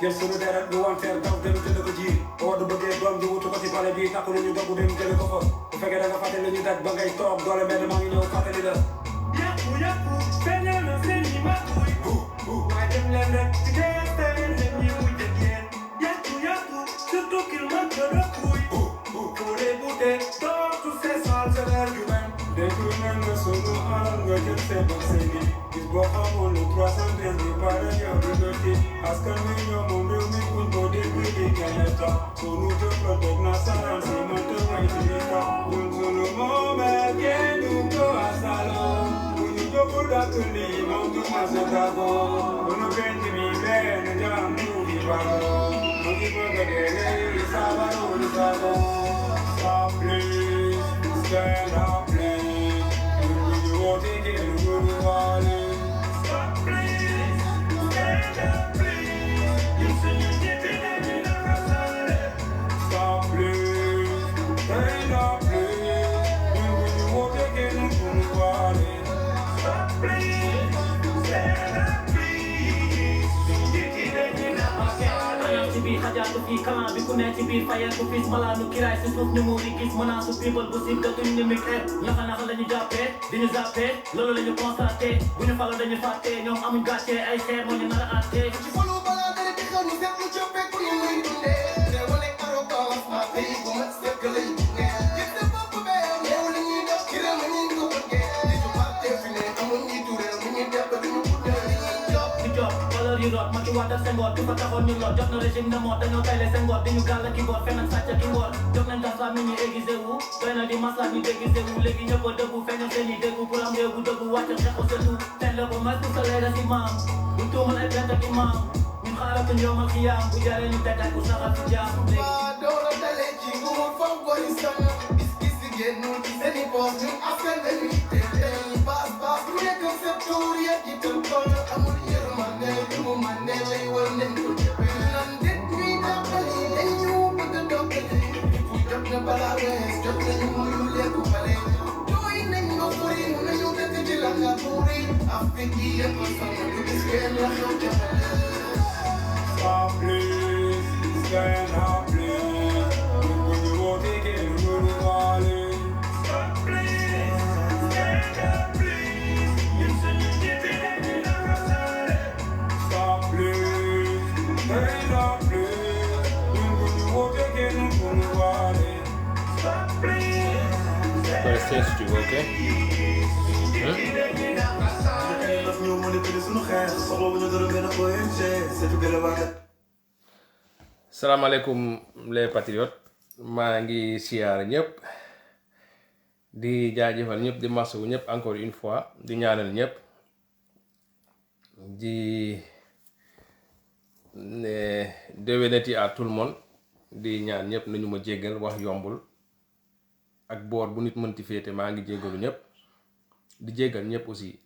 Jël sunu deret ñu wanteer daw dem jënd ko ji boo du bëggee doom ji wutu ko ci pale bi takku nañu dogu dem jële ko fa bu fekkee da nga fàtte li ñu daj ba ngay toog doole mbedd maa ngi ñëw fàttali la yàqu feeñal na seen ñi màkkuy waaye dem leen rek ci gerte leen ñi mujj ak yéen yàqu surtout qu'il manque de kuy pour les bouteilles dootu seesal sa leer ju men déglu nañ nga sunu alal nga jël see ba say bi gis boo xamoon lu 313 bi pare yow di nga ci askan wi ñoo moom réew mi buñ ko dégg di gagné temps sunu jëf la teg na saraan si man te way ci ni tax ñun sunu moomeel kenn du ko asaloon bu ñu jógul dàkk lii moom du ma sa tàggoo bu nu penc mi benn jaam du fi bàggoo mu ngi bëgg a dee léegi sabaroo di sago stop please stand up please ñun bu ñu woote kenn du ñu waale stop please stand up xajaatu fii kalan bi ku ne ci biir fayal ku fiis malaanu kiraay si suuf ñu muuri gis menace su people bu sib datuñ ñu mi xeet naxa la ñu jàppee di ñu jàppee loolu la ñu constaté bu ñu falo dañu fàtte ñoom amuñ gàcce ay xeer moo ñu nar a àtte ci folu balaa dara di xew ñu seet lu coppee ku ñu muy dundee te wane arrogance ma pays bu mat sëkk lay dundee gis sa bopp bee néew li ñuy def ci réew mi ñu ko bëggee di su parte fi ne amuñ njiitu réew mi ñuy def duñu guddee di job valeur yi root ma ci waat ak sengoor di fa taxoon ñu lool jot na régime de mort dañoo tayle sengoor di ñu gàll ki boor feneen sàcc ki ngoor jox nañ gas la mi ñu aiguisé wu doy na di masla ñu déguisé wu léegi ñëpp a dëggu feeñal seen i déggu pour am réew bu dëggu wàccal xeexu sa tuut teen la ko may pour sa leega si maam bu tuumal ay bett ki maam ñun xaaratuñ yoomal xiyaam bu jaree ñu tegaat ku saxal si jaam waa doora dalee ci nguur faw gori sama gis-gis si génnul ci seen i poos ñun askan lañuy teel baas baas bu nekk sa tuur ya ci tënkol amul yërmande li mu mande lay war nañ ko jëfee nan det ñuy dàppali dañ ñu bëgg a doppali fu jot na balaa wees jot nañu muyu lekku bale jooy nañ nga furi nañu dëkk ci la nga tuuri Afrique yi yëpp sama du gis kenn la xew jëfale stop please stand up please ñun bu ñu woote kenn du ñu waale stop please stand up please ñun suñu njiit yi dañuy naxasaale stop please stand up please ñun bu ñu woote kenn du ñu waale stop please Press tu vois, ok? Salaamaaleykum les patriotes maa ngi siyaar ñëpp di jaajëfal ñëpp di masawu ñëpp encore une fois di ñaanal ñëpp di déwénati à tout le monde di ñaan ñëpp nañu ma jéggal wax yombul ak boor bu nit mënti féete maa ngi jéggalu ñëpp di jéggal ñëpp aussi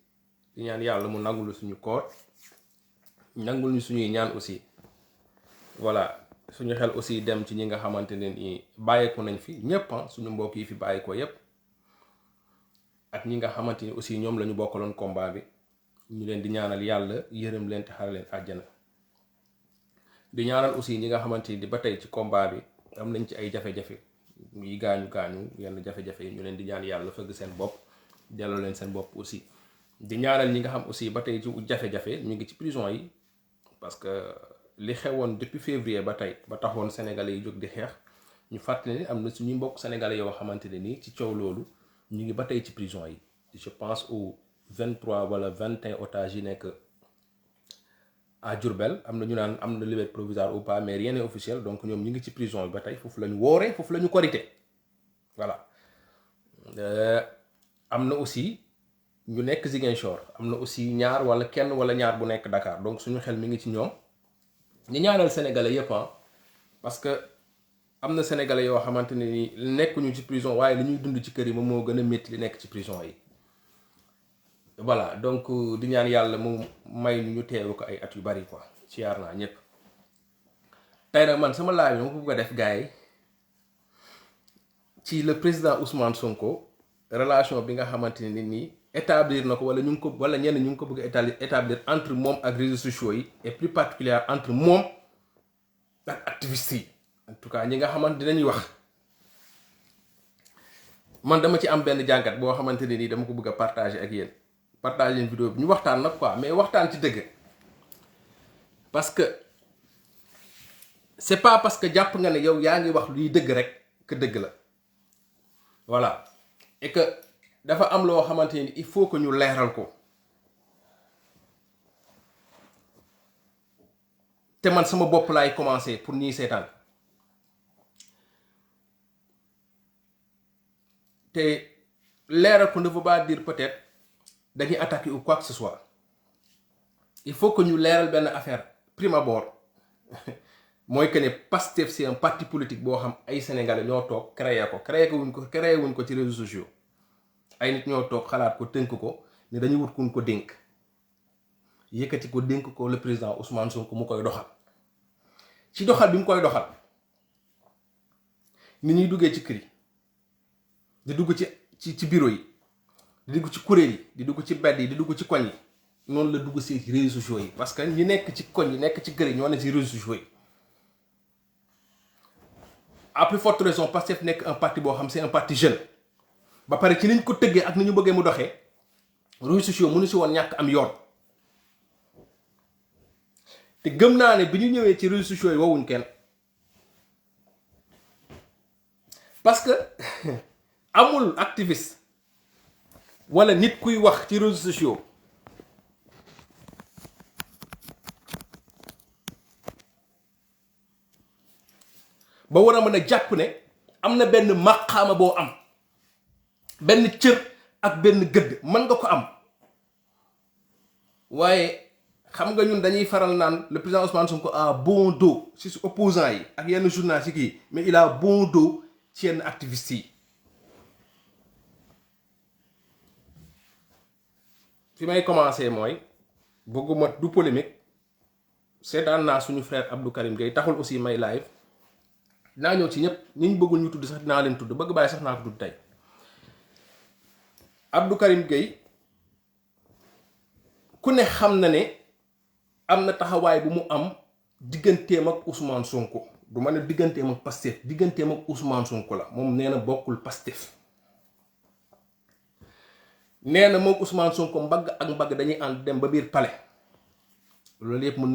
di ñaan yàlla mu nangul suñu koor nangul ñu suñuy ñaan aussi voilà suñu xel aussi dem ci ñi nga xamante ne ni bàyyeeku nañ fi ñëpp suñu mbokk yi fi bàyyeekoo yépp ak ñi nga xamante ni aussi ñoom la ñu bokkaloon combat bi ñu leen di ñaanal yàlla yërëm leen te xare leen àjjana di ñaanal aussi ñi nga xamante ni ba tey ci combat bi am nañ ci ay jafe-jafe yi gaañu yenn jafe-jafe yi ñu leen di ñaan yàlla fëgg seen bopp delloo leen seen bopp aussi di ñaanal ñi nga xam aussi ba tey ci jafe-jafe ñu ngi ci prison yi parce que li xewoon depuis février ba tey ba taxoon sénégalais yi jóg di xeex ñu fàttali ne am na suñu mbokk sénégalais yoo xamante ne nii ci coow loolu ñu ngi ba tey ci prison yi je pense aux 23 wala 21 otages yi nekk à Diourbel am na ñu naan am na liberté provisoire ou pas mais rien n'est officiel donc ñoom ñu ngi ci prison yi ba tey foofu la ñu wooree foofu la ñu korité voilà am na aussi ñu nekk Ziguinchor am na aussi ñaar wala kenn wala ñaar bu nekk Dakar donc suñu xel mi ngi ci ñoom ñu ñaanal sénégalais yëpp parce que am na sénégalais yoo xamante ne ni nekkuñu ci prison waaye li ñuy dund ci kër yi moom moo gën a métti li nekk ci prison yi. voilà donc di ñaan yàlla mu may ñu teewu ko ay at yu bari quoi ci yaar naa ñëpp. tey nag man sama live bi ma ko bëgg a def gars yi ci le président Ousmane Sonko relation bi nga xamante ne nii établir na ko wala ñu ngi ko wala ñenn ñu ngi ko bëgg a établir entre moom ak réseaux sociaux yi et plus particulièrement entre moom ak activistes yi en tout cas ñi nga xamante dinañuy wax man dama ci am benn jàngat boo xamante ne nii dama ko bëgg a partager ak yéen partager vidéo bi ñu waxtaan nag quoi mais waxtaan ci dëgg parce que c'est pas parce que jàpp nga ne yow yaa ngi wax luy dëgg rek que dëgg la voilà et que dafa am loo xamante ni il faut que ñu leeral ko te man sama bopp laay commencer pour ñiy seetaan te leeral ko ne veut pas dire peut-être dañuy attaquer ou quoi que ce soit il faut que ñu leeral benn affaire prime abord mooy que ne Pastef c'est un parti politique boo xam ay sénégalais ñoo toog créé wuñ ko ci réseaux sociaux ay nit ñoo toog xalaat ko tënk ko ne dañuy wut kuñ ko dénk yëkkati ko dénk ko le président Ousmane Sonko mu koy doxal ci doxal bi mu koy doxal ni ñuy duggee ci kër yi di dugg ci bureau yi di dugg ci kuréel yi di dugg ci bedd yi di dugg ci koñ yi noonu la dugg ci réseaux sociaux yi parce que ñi nekk ci koñ yi nekk ci kër yi ñoo ne ci réseaux sociaux yi. à plus forte raison Pastef nekk un parti boo xam c'est un parti jeune ba pare ci niñ ko tëggee ak ni ñu bëggee mu doxee réseaux sociaux mënu si woon ñàkk am yoon te gëm naa ne bi ñu ñëwee ci réseaux sociaux yi wowuñ kenn parce que amul activiste wala nit kuy wax ci réseaux sociaux ba war a mën a jàpp ne am na benn maqaama boo am benn cër ak benn gëdd mën nga ko am waaye xam nga ñun dañuy faral naan le président Ousmane Sonko a bon dos ci opposants yi ak yenn journalistes yi mais il a bon dos ci yenn activistes yi. fi may commencer mooy bëgguma du polémique seetaan naa suñu frère Abdou Karim Gueye taxul aussi may live. dinaa ñëw ci ñëpp ñi ñu bëggul ñu tudd sax dinaa leen tudd bëgg bàyyi sax naa ko tudd tey Abdou Karim Gueye ku ne xam na ne am na taxawaay bu mu am digganteem ak Ousmane Sonko du ma ne digganteem ak Pastef digganteem ak Ousmane Sonko la moom nee na bokkul Pastef nee na moom Ousmane Sonko mbagg ak mbagg dañuy ànd dem ba biir palais loolu yëpp mën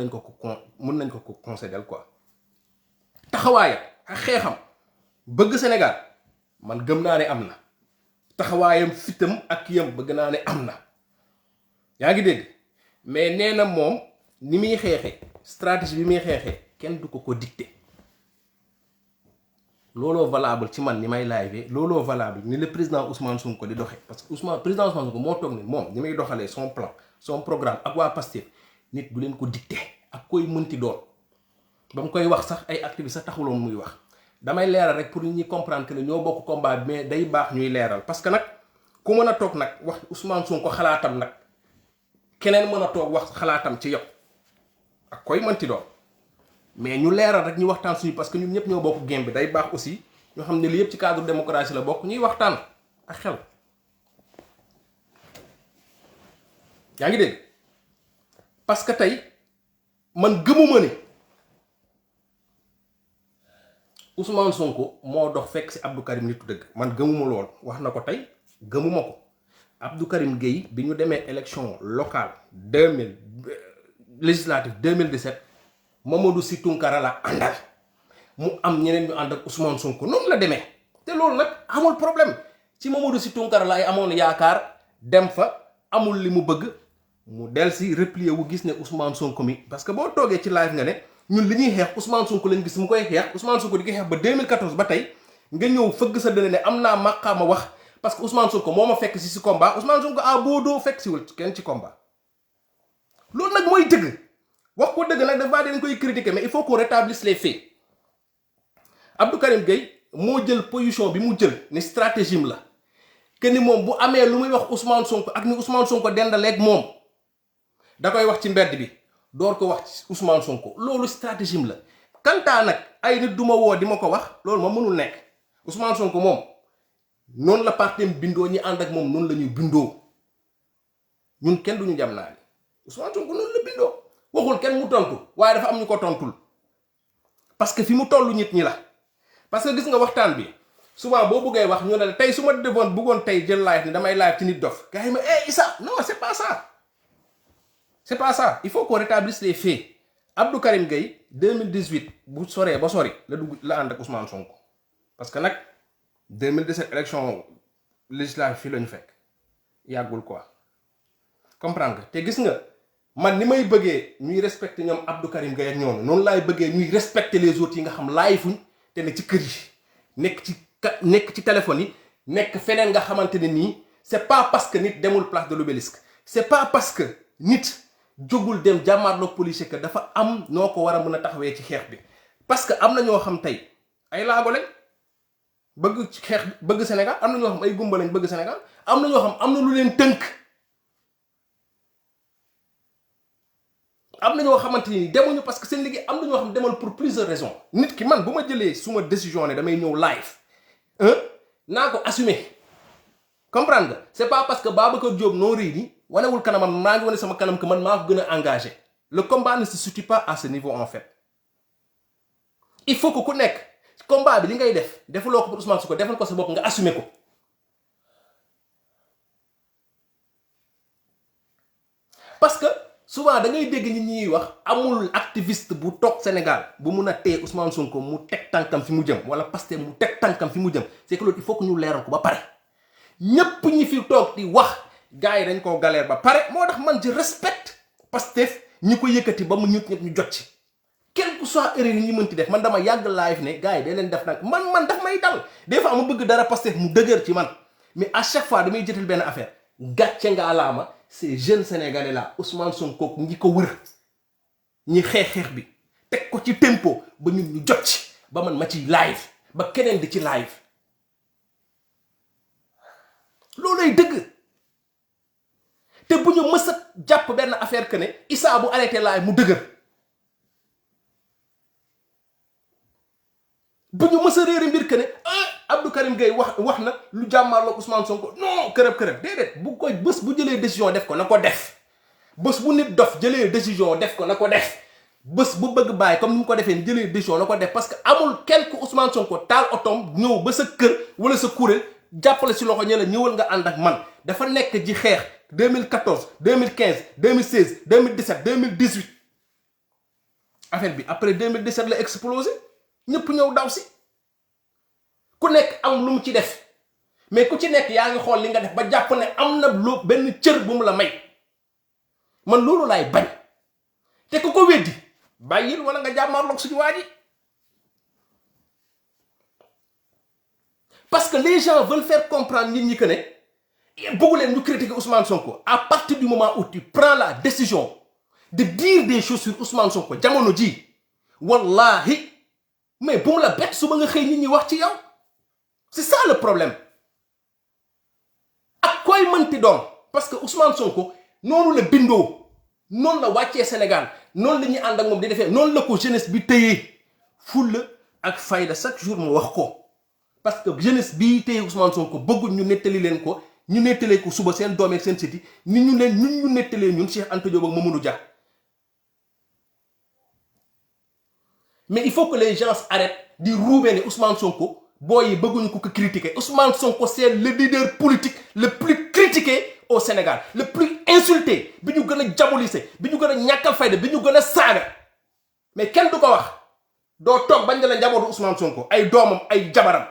nañ ko concéder quoi taxawaayam ak xeexam bëgg Sénégal man gëm naa ne am na taxawaayam fitam ak yam bëgg naa ne am na yaa ngi dégg mais nee na moom ni muy xeexee stratégie bi muy xeexee kenn du ko dicté looloo valable ci man ni may live looloo valable ni le président Ousmane Sonko di doxee parce que président Ousmane Sonko moo toog ni moom ni muy doxalee son plan son programme ak waa Pastef nit du leen ko dicté ak koy mënti doon ba mu koy wax sax ay activistes sax taxuloon muy wax damay leeral rek pour nit ñi comprendre que ne ñoo bokk combat bi mais day baax ñuy leeral parce que nag ku mën a toog nag wax Ousmane Sonko xalaatam nag keneen mën a toog wax xalaatam ci yow ak koy mënti doon mais ñu leeral rek ñu waxtaan suñu parce que ñun ñëpp ñoo bokk game bi day baax aussi ñoo xam ne li yëpp ci cadre démocratie la bokk ñuy waxtaan ak xel yaa ngi dégg parce que tey man gëmuma ni Ousmane Sonko moo dox fekk ci Abdou Karim nitu dëgg man gëmuma lool wax na ko tey gëmuma ko Abdou Karim Gueye bi ñu demee élection locale 2000 législative 2017 Mamadou Sy Tounkara la àndal mu am ñeneen ñu ànd ak Ousmane Sonko noonu la demee te loolu nag amul problème ci Mamadou Sy Tounkara la ay amoon yaakaar dem fa amul li mu bëgg mu del si replier wu gis ne Ousmane Sonko mi parce que boo toogee ci live nga ne ñun li ñuy xeex Ousmane Sonko lañ gis mu koy xeex Ousmane Sonko di ko xeex ba 2014 ba tey nga ñëw fëgg sa dëne ne am naa maqaama wax parce que Ousmane Sonko moo ma fekk si combat Ousmane Sonko a boodoo fekk siwul kenn ci combat loolu nag mooy dëgg wax ko dëgg nag dafa dañ koy critiquer mais il faut qu'on rétablisse les faits Abdou Karim Gueye moo jël position bi mu jël ni stratégie la que ni moom bu amee lu muy wax Ousmane Sonko ak ni Ousmane Sonko dendaleeg moom da koy wax ci mbedd bi door ko wax ci Ousmane Sonko loolu stratégie la. kantaa nag ay nit du ma woo di ma ko wax loolu moom mënul nekk Ousmane Sonko moom noonu la partem bindoo ñi ànd ak moom noonu la ñuy bindoo ñun kenn duñu jam naa ni Ousmane Sonko noonu la bindoo waxul kenn mu tontu waaye dafa am ñu ko tontul parce que fi mu tollu nit ñi la parce que gis nga waxtaan bi souvent boo bëggee wax ñu ne tey su ma defoon bëggoon tey jël live ni damay live ci nit dof gars yi ma Issa non c'est pas ça c'est pas ça il faut qu'on rétablisse les faits Abdou Karim Gueye 2018 bu soree ba sori la dugg la ànd ak Ousmane Sonko parce que nag 2017 élection législative fii la ñu fekk yàggul quoi comprendre nga te gis nga man ni may bëggee ñuy respecter ñoom Abdou Karim Gueye ak ñoom noonu laay bëggee ñuy respecter les autres yi nga xam laay fuñ te ne ci kër yi nekk ci téléphone yi nekk feneen nga xamante ne nii c'est pas parce que nit demul place de l'Obélisque c'est pas parce que nit jógul dem jàmmaarloog policier que dafa am noo ko war a mën a taxawee ci xeex bi parce que am na ñoo xam tey ay laago lañ bëgg ci xeex bëgg Sénégal am na ñoo xam ay gumba lañ bëgg Sénégal am na ñoo xam am na lu leen tënk am na ñoo xamante ni demuñu parce que seen liggéey am na ñoo xam demal pour plusieurs raisons nit ki man bu ma jëlee suma décision ne damay ñëw live naa ko assumer comprendre nga c'est pas parce que Babacar Diop noo rii ni wanewul kanamam maa ngi wane sama kanam que man maa ko gën a engagé le combat ne se situe pas à ce niveau en fait il faut que ku nekk combat bi li ngay def defaloo ko pour Ousmane Sonko defal ko sa bopp nga assumer ko parce que souvent da ngay dégg nit ñi wax amul activiste bu toog Sénégal bu mun a téye Ousmane Sonko mu teg tànkam fi mu jëm wala Pastef mu teg tànkam fi mu jëm c'est que loolu il faut que ñu leeral ko ba pare ñépp ñi fi toog di wax gars yi dañ koo galère ba pare moo tax man je respecte Pastef ñi ko yëkkati ba mu ñut ñëpp ñu jot ci quel que soit erreur yi ñu mënti def man dama yàgg live ne gars yi day leen def nag man daf may dal des fois ma bëgg dara Pastef mu dëgër ci man mais à chaque fois damay jëtal benn affaire gàcce nga alaama ces jeunes sénégalais là Ousmane Sonko ñi ko wër ñi xeex bi teg ko ci tempo ba ñun ñu jot ci ba man ma ci live ba keneen di ci live loolay dëgg te bu ñu mës a jàpp benn affaire que ne Issa bu arrêté live mu dëgër bu ñu mës a réeri mbir que ne Abdou Karim Gueye wax na lu jàmmaarloo Ousmane Sonko non kërëb déedéet bu koy bés bu jëlee décision def ko na ko def bés bu nit dof jëlee décision def ko na ko def bés bu bëgg bàyyi comme ni mu ko defee ni jëlee décision na ko def parce que amul quelque Ousmane Sonko taal otom ñëw ba sa kër wala sa kuréel jàppale si loxo ñe la ñëwal nga ànd ak man dafa nekk ji xeex 2014 2015 2016 2017 2018 affaire bi après 2017 la explosé ñëpp ñëw daw si ku nekk am lu mu ci def mais ku ci nekk yaa ngi xool li nga def ba jàpp ne am na lu benn cër bu mu la may man loolu laay bañ te ku ko weddi bàyyil wala nga jàmmaarloog suñu waa ji parce que les gens veulent faire comprendre nit ñi que ne bëggu leen ñu critiquer Ousmane Sonko à partir du moment où tu prends la décision de dire des choses sur Ousmane Sonko jamono ji wallahi mais bu mu la bett suba nga xëy nit ñi wax ci yow c'est ça le problème ak koy mënti doon parce que Ousmane Sonko noonu la bindoo noonu la wàccee Sénégal noonu la ñuy ànd ak moom di defee noonu la ko jeunesse bi téyee fulla ak fayda chaque jour mu wax ko parce que jeunesse bii téye Ousmane Sonko bëgguñ ñu nettali leen ko ñu nettalee ko suba seen doom ak seen siti ni ñu leen ñu nettalee ñun Cheikh Anta Diop ak Mamadou Dia mais il faut que les gens arrêtent di ruubee ne Ousmane Sonko booy yi bëgguñu ko critiquer Ousmane Sonko c'est le leader politique le plus critiqué au Sénégal le plus insulté bi ñu gën a diaboliser bi ñu gën a ñàkkal fayda bi ñu gën a saaga mais kenn du ko wax doo toog bañ la njabootu Ousmane Sonko ay doomam ay jabaram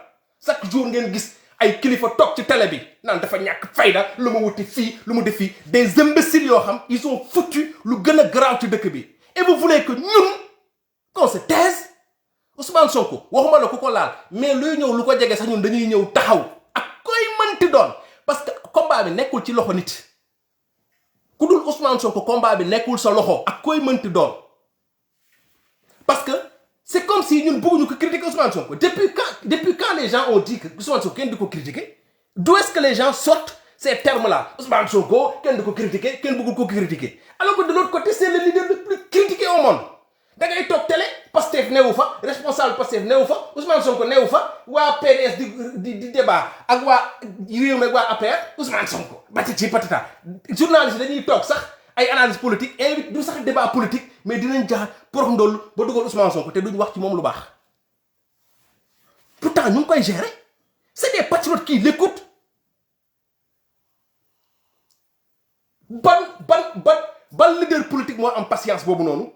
chaque jour ngeen gis ay kilifa toog ci télé bi naan dafa ñàkk fayda lu mu wuti fii lu mu def fii des imbéciles yoo xam ils ont foutu lu gën a garaaw ci dëkk bi et vous voulez que ñun qu'on se taise Ousmane Sonko waxuma la ku ko laal mais luy ñëw lu ko jege sax ñun dañuy ñëw taxaw ak koy mënti doon parce que combat bi nekkul ci loxo nit ku dul Ousmane Sonko combat bi nekkul sa loxo ak koy mënti doon parce que c'est comme si ñun bëgguñu ko critiquer Ousmane Sonko depuis quand les gens ont dit que Ousmane Sonko kenn du ko critiquer d'où est-ce que les gens sortent ces termes-là Ousmane Sonko kenn du ko critiquer kenn bëggul ko critiquer alors que de l'autre côté c'est le leader le plus critiqué au monde da ngay toog télé Pastef newu fa responsable Pastef newu fa Ousmane Sonko newu fa waa PDS di débat ak waa réew mi ak waa APR Ousmane Sonko batiti patata journaliste dañuy toog sax ay analyse politique invite du sax débat politique mais dinañ jaar porox ndoll ba dugal Ousmane Sonko te duñ wax ci moom lu baax pourtant ñu ngi koy gérer c'est des patriotes qui l'écoutent ban leader politique moo am patience boobu noonu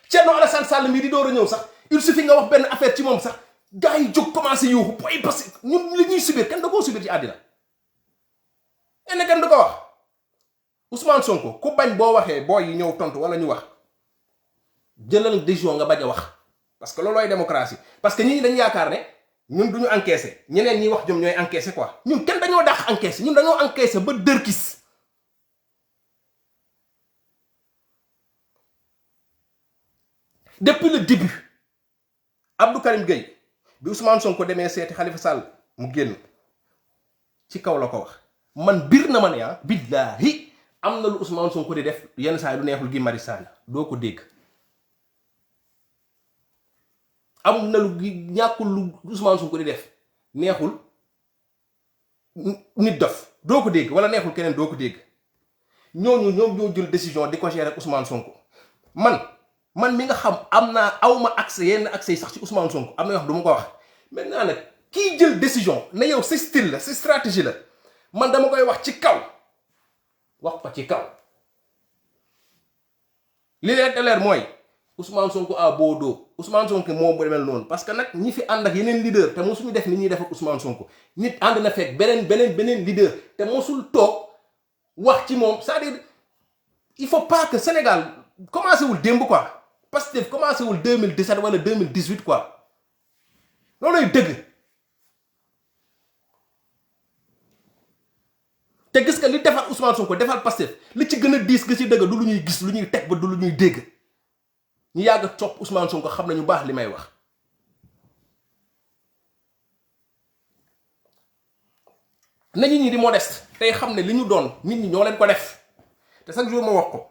Thierno Alassane Sall mii di door a ñëw sax il suffit nga wax benn affaire ci moom sax gars yi jóg commencé yuuxu booy parce que ñun li ñuy subir kenn da koo subir ci àddina kenn du ko wax Ousmane Sonko ku bañ boo waxee booy yi ñëw tontu wala ñu wax jëlal décision nga bañ a wax parce que loolooy démocratie parce que ñi dañu yaakaar ne ñun duñu encaissé ñeneen ñi wax jom ñooy encaissé quoi ñun kenn dañoo dàq encaissé ñun dañoo encaissé ba dërkis depuis le début Abdou Karim Gueye bi Ousmane Sonko demee seeti Khalifa Sall mu génn ci kaw la ko wax man bir na ma ne billahi am na lu Ousmane Sonko di def yenn saa yi du neexul Guy Marius Sagna doo ko dégg am na lu ñàkkul lu Ousmane Sonko di def neexul nit dof doo ko dégg wala neexul keneen doo ko dégg ñoom ñoo jël décision di ko gérer ak Ousmane Sonko man mi nga xam am naa awma accès yenn accès yi sax ci Ousmane Sonko am na yoo xam du ma ko wax maintenant nag kii jël décision ne yow sa style la sa stratégie la man dama koy wax ci kaw wax ko ci kaw li leen leer mooy Ousmane Sonko à beau dos Ousmane Sonko moo demel noonu parce que nag ñi fi ànd ak yeneen leader te mosuñu def ni ñuy def ak Ousmane Sonko nit ànd na fekk beneen leader te mosul toog wax ci moom c'est-à-dire il faut pas que Sénégal commencé wul démb quoi parce que commencé wul 2017 wala 2018 quoi loolooy dëgg te gis nga li defal Ousmane Sonko defal Pastef li ci gën a diis nga ci dëgg du lu ñuy gis lu ñuy teg ba du lu ñuy dégg ñu yàgg a copp Ousmane Sonko xam nañu baax li may wax nañu ñi di modeste tey xam ne li ñu doon nit ñi ñoo leen ko def te chaque jour ma wax ko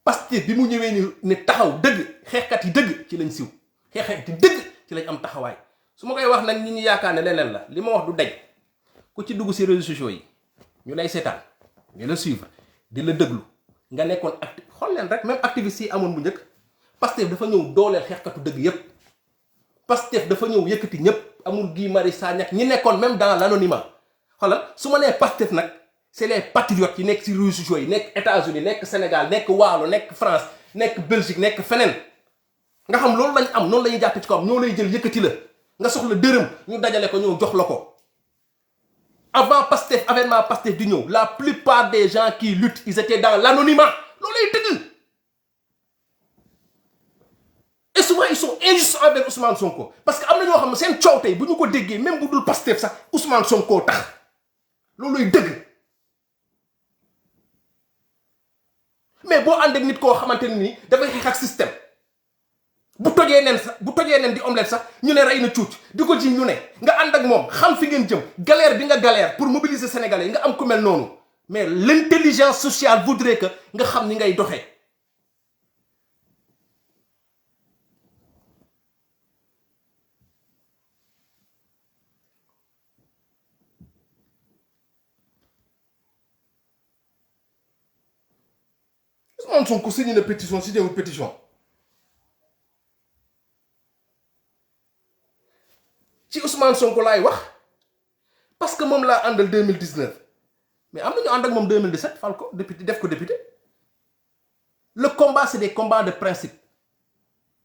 Pastef bi mu ñëwee ni taxaw dëgg xeexkat yi dëgg ci lañ siw xeexkat yi dëgg ci lañ am taxawaay su ma koy wax nag ñi ñu yaakaar ne leneen la li ma wax du daj ku ci dugg ci réseaux sociaux yi ñu lay seetaan ñu la suivre di la déglu nga nekkoon actif xool leen rek même activiste yi amoon bu njëkk Pastef dafa ñëw dooleel xeexkatu dëgg yépp Pastef dafa ñëw yëkkati ñëpp amul Guy Marius Sagna ñi nekkoon même dans l'anonymat xoolal su ma nee Pastef nag c'est les patriotes yi nekk ci réseaux sociaux yi nekk États-Unis nekk Sénégal nekk Waalo nekk France nekk Belgique nekk feneen nga xam loolu lañ am noonu la ñuy jàpp ci kawam ñoo lay jël yëkkati la nga soxla dërëm ñu dajale ko ñëw jox la ko avant Pastef avènement Pastef di ñëw la plupart des gens qui luttent ils étaient dans l'anonymat loolu lay dëgg et souvent ils sont injustes envers Ousmane Sonko parce que am na ñoo xam ne seen coow tey bu ñu ko déggee même bu dul Pastef sax Ousmane Sonko tax loolu lay dëgg mais boo ànd ak nit koo xamante ne nii dafay xeex ak système bu tojee nen di omelette sax ñu ne rey na cuuc di ko ji ñu ne nga ànd ak moom xam fi ngeen jëm galère bi nga galère pour mobiliser Sénégalais yi nga am ku mel noonu mais l'intelligence sociale voudrait que nga xam ni ngay doxee Ousmane Sonko signé na pétition signé wul pétition ci Ousmane Sonko laay wax parce que moom laa àndal 2019 mais am nañu ànd ak moom 2017 fal ko député def ko député le combat c'est des combats de principe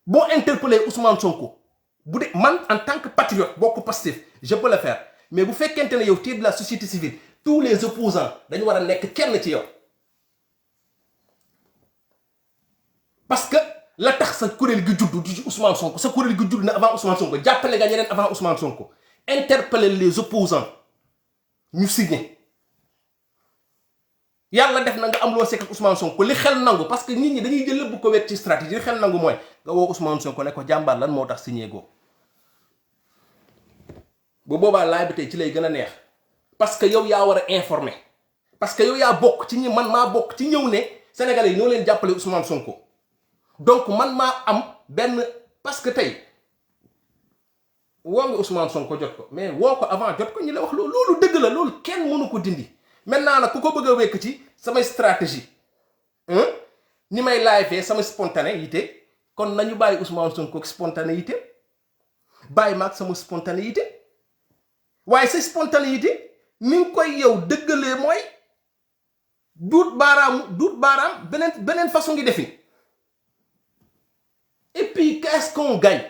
boo interpeller Ousmane Sonko bu dee man en tant que patriote bokk Pastef je peux le faire mais bu fekkente ne yow tu es de la société civile tous les opposants dañu war a nekk kenn ci yow parce que la tax sa kuréel gi juddu du Ousmane Sonko sa kuréel gi juddu na avant Ousmane Sonko jàppale nga ñeneen avant Ousmane Sonko interpeller les opposants ñu signé yàlla def na nga am loo sekk ak Ousmane Sonko li xel nangu parce que nit ñi dañuy jël lépp ko wet ci stratégie li xel nangu mooy nga woo Ousmane Sonko ne ko jàmbaar lan moo tax signé go bu boobaa laaj bi tey ci lay gën a neex parce que yow yaa war a informer parce que yow yaa bokk ci ñi man maa bokk ci ñëw ne sénégalais yi ñoo leen jàppale Ousmane Sonko donc man maa am benn parce que tey woo nga Ousmane Sonko jot ko mais woo ko avant jot ko ñu la wax loolu dëgg la loolu kenn mënu ko dindi maintenant nag ku ko bëgg a wekk ci samay stratégie ni may live sama spontanéité kon nañu bàyyi Ousmane Sonko spontanéité bàyyi maag sama spontanéité waaye sa spontanéité mi ngi koy yow dëggalee mooy duut baaraam beneen façon ngi defin et puis qu'est-ce qu'on gagne?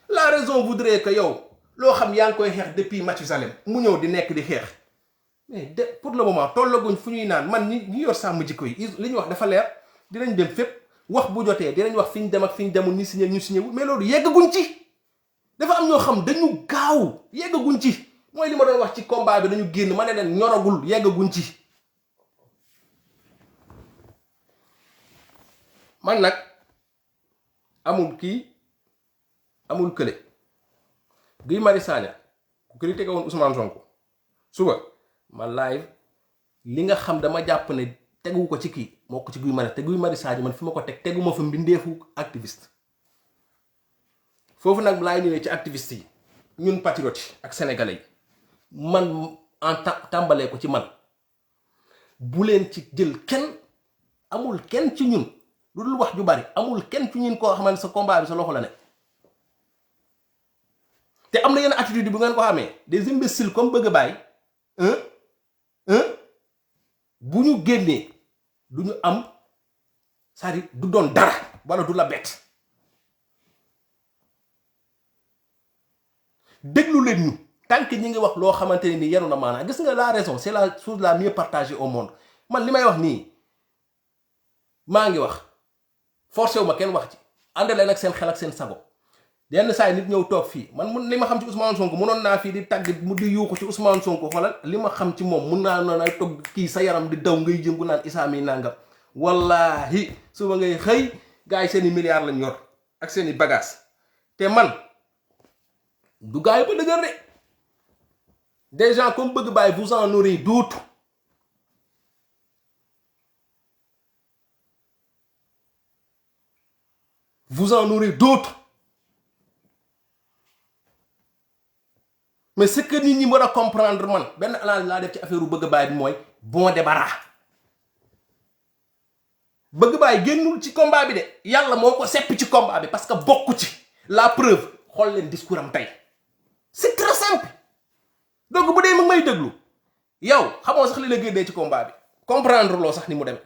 La raison voudrait que yow loo xam yaa ngi koy xeex depuis Mathusalem mu ñëw di nekk di xeex mais pour le moment tollaguñ fu ñuy naan man ñi yor sàmm jikko yi li ñu wax dafa leer dinañ dem fépp wax bu jotee dinañ wax fi ñu dem ak fi ñu demul ñu signé ñu signé wu mais loolu yeggaguñ ci dafa am ñoo xam dañu gaaw yeggaguñ ci mooy li ma doon wax ci combat bi dañu génn ma ne leen ñoragul yeggaguñ ci man nag amul kii amul kële Guy Marius Sagna ku critiqué woon Ousmane Sonko suba ma live li nga xam dama jàpp ne tegu ko ci kii moo ko ci Guy Marius te Guy Marius Sagna man fi ma ko tegu ma fa mbindeefu activiste foofu nag laay ñëwee ci activiste yi ñun patriotes yi ak sénégalais yi man en tàmbalee ko ci man bu leen ci jël kenn amul kenn ci ñun lu dul wax ju bari amul kenn ci ñun koo xamante sa combat bi sa loxo la ne te am na yenn attitude bu ngeen ko xamee des imbéciles comme bëgg a bàyyi bu ñu génnee du ñu am c'est-à-dire du doon dara wala du la bett déglu leen ñu tant que ñi ngi wax loo xamante ne ni yenu na maanaam gis nga la raison c'est la chose la mieux partagée au monde man li may wax nii maa ngi wax forcé wu ma kenn wax ci àndale nag seen xel ak seen sago yenn saa yi nit ñëw toog fii man mun li ma xam ci Ousmane Sonko mënoon naa fii di tàgg mu di yuuxu ci Ousmane Sonko xoolal li ma xam ci moom mun naa noon ay togg kii sa yaram di daw ngay jëngu naan Issa mi nangam wallahi suba ngay xëy gars yi seen i milliards lañ yor ak seen i bagages te man du gars yi ba dëgër de des gens comme bëgg bàyyi vous en aurez d'autres vous en aurez d'autres mais ce que nit ñi war a comprendre man benn analyse laa def ci affaire u bëgg bàyyi bi mooy bon débarras bëgg bàyyi génnul ci combat bi de yàlla moo ko sepp ci combat bi parce que bokku ci la preuve xool leen discours am tey c'est très simple donc bu dee mag may déglu yow xamoo sax li la génnee ci combat bi comprendre loo sax ni mu demee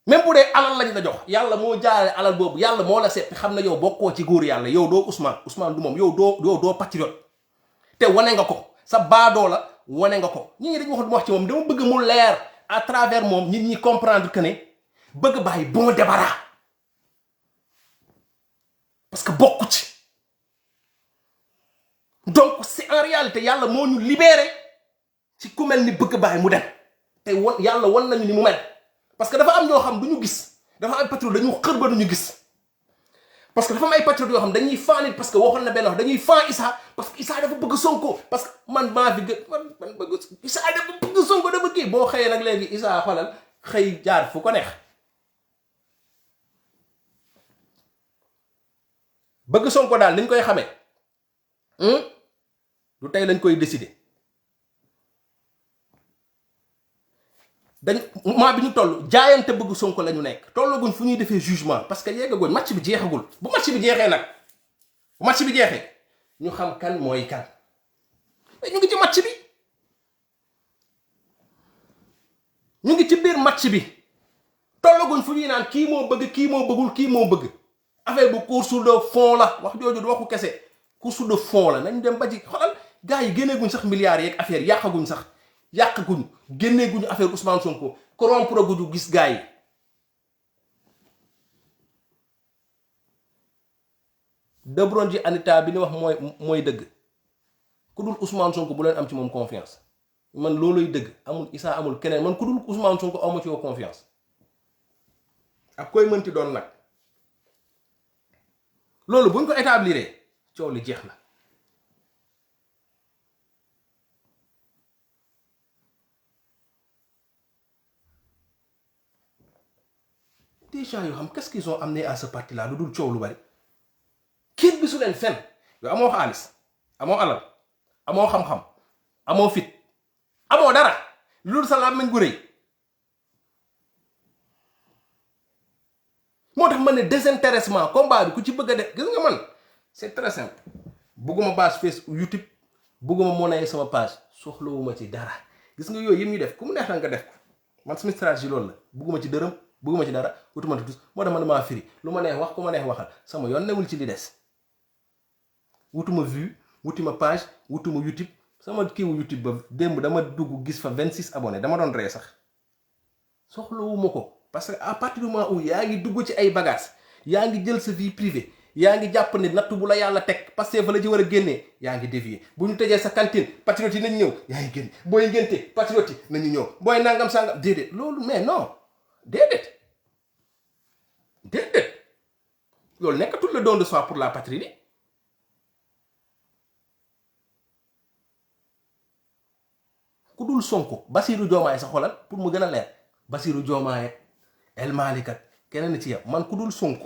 même bu dee alal lañ la jox yàlla moo jaarale alal boobu yàlla moo la seppi xam na yow bokkoo ci góor yàlla yow doo Ousmane du moom yow doo patriote te wane nga ko sa baadoo la wane nga ko ñi dañu wax du wax ci moom dama bëgg mu leer à travers moom nit ñi comprendre que ne bëgg bàyyi bon débarras parce que bokku ci donc c'est en réalité yàlla moo ñu libéré ci ku mel ni bëgg bàyyi mu dem te yàlla wan nañu ni mu mel parce que dafa am ñoo xam du ñu gis dafa am ay patriote dañu xër ba duñu gis parce que dafa am ay patriote yoo xam dañuy fan nit parce que waxoon na benn wax dañuy fan Issa parce que Issa dafa bëgg Sonko parce que man maa fi gën man bëgg Issa dafa bëgg Sonko dafa kii boo xëyee nag léegi Issa xoolal xëy jaar fu ko neex bëgg Sonko daal niñ koy xamee du tey lañ koy décider dañ mois bi ñu toll jaayante bëgg Sonko la ñu nekk tollaguñ fu ñuy defee jugement parce que yeggaguñ match bi jeexagul bu match bi jeexee nag bu match bi jeexee ñu xam kan mooy kan ñu ngi ci match bi ñu ngi ci biir match bi tollaguñ fu ñuy naan kii moo bëgg kii moo bëggul kii moo bëgg affaire bu course de fond la wax jooju du waxu kese course de fond la nañ dem ba ci xoolal gars yi génneeguñ sax milliards yeeg affaire yàqaguñ sax yàqaguñ génneeguñu affaire Ousmane Sonko corrompre guñu gis gars yi Debron ji Anita bi ni wax mooy dëgg ku dul Ousmane Sonko bu leen am ci moom confiance man looluy dëgg amul Issa amul keneen man ku dul Ousmane Sonko aw ma ci yow confiance ak koy mënti doon nag loolu buñ ko établir coow li jeex na. des gens yoo xam qu'est-ce qu'ils ont amené à ce parti là lu dul coow lu bari kenn bisu leen fenn yow amoo xaalis amoo alal amoo xam-xam amoo fit amoo dara lu dul sa làmmiñ gu rëy moo tax man ne désintéressement combat bi ku ci bëgg a def gis nga man c'est très simple bëgguma page Facebook YouTube bëgguma monnaie sama page soxlawuma ci dara gis nga yooyu yëpp ñu def ku mu neex na nga def ko man sama stratégie loolu la bëgguma ci dërëm bëgguma ci dara wutuma ci tus moo tax man maa firi lu ma neex wax ku ma neex waxal sama yoon newul ci li des wutuma vue wutuma page wutuma YouTube sama kiiwu YouTube ba démb dama dugg gis fa 26 abonnés dama doon ree sax soxlawuma ko parce que à partir du moment où yaa ngi dugg ci ay bagages yaa ngi jël sa vie privée yaa ngi jàpp ne natt bu la yàlla teg parce que fa la ci war a génnee yaa ngi dévier bu ñu tëjee sa cantine patriote yi nañ ñëw yaa ngi génn booy ngénte patriote yi nañu ñëw booy nangam sangam déedéet loolu mais non déedéet loolu nekkatul le don de soi pour la patrie bi ku dul Sonko Bassirou Diomaye sa xolal pour mu gën a leer Bassirou Diomaye El Malick ak keneen ci yow man ku dul Sonko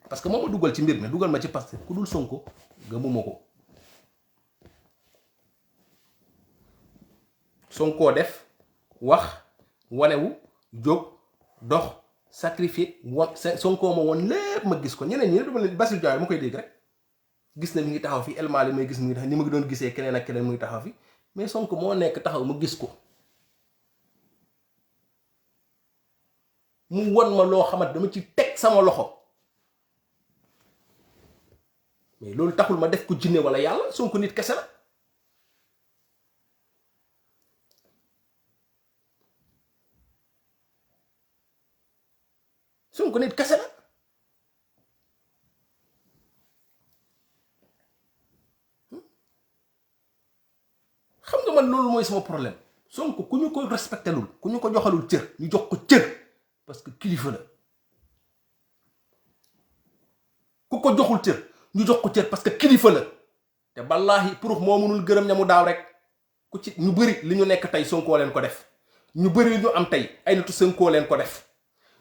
parce que moom ma dugal ci mbir mi dugal ma ci Pastef ku dul Sonko gëmuma ko Sonko def wax wanewu jóg dox sacrifier Sonko ma woon lépp ma gis ko ñeneen ñi dama leen Bassirou Diomaye ma koy dégg rek gis na mi ngi taxaw fi El Malick may gis mi ngi taxaw ni ma doon gisee keneen ak keneen mu ngi taxaw fi mais Sonko moo nekk taxaw ma gis ko mu won ma loo xamante dama ci teg sama loxo mais loolu taxul ma def ko jinne wala yàlla Sonko nit kese la Sonko nit kese la xam nga man loolu mooy sama problème Sonko ku ñu ko respecté lul ku ñu ko joxalul cër ñu jox ko cër parce que kilifa la ku ko joxul cër ñu jox ko cër parce que kilifa la te ballaahi pour moo mënul gërëm ña mu daaw rek ku ci ñu bëri li ñu nekk tey Sonko leen ko def ñu bëri li ñu am tey ay nitu Sonko leen ko def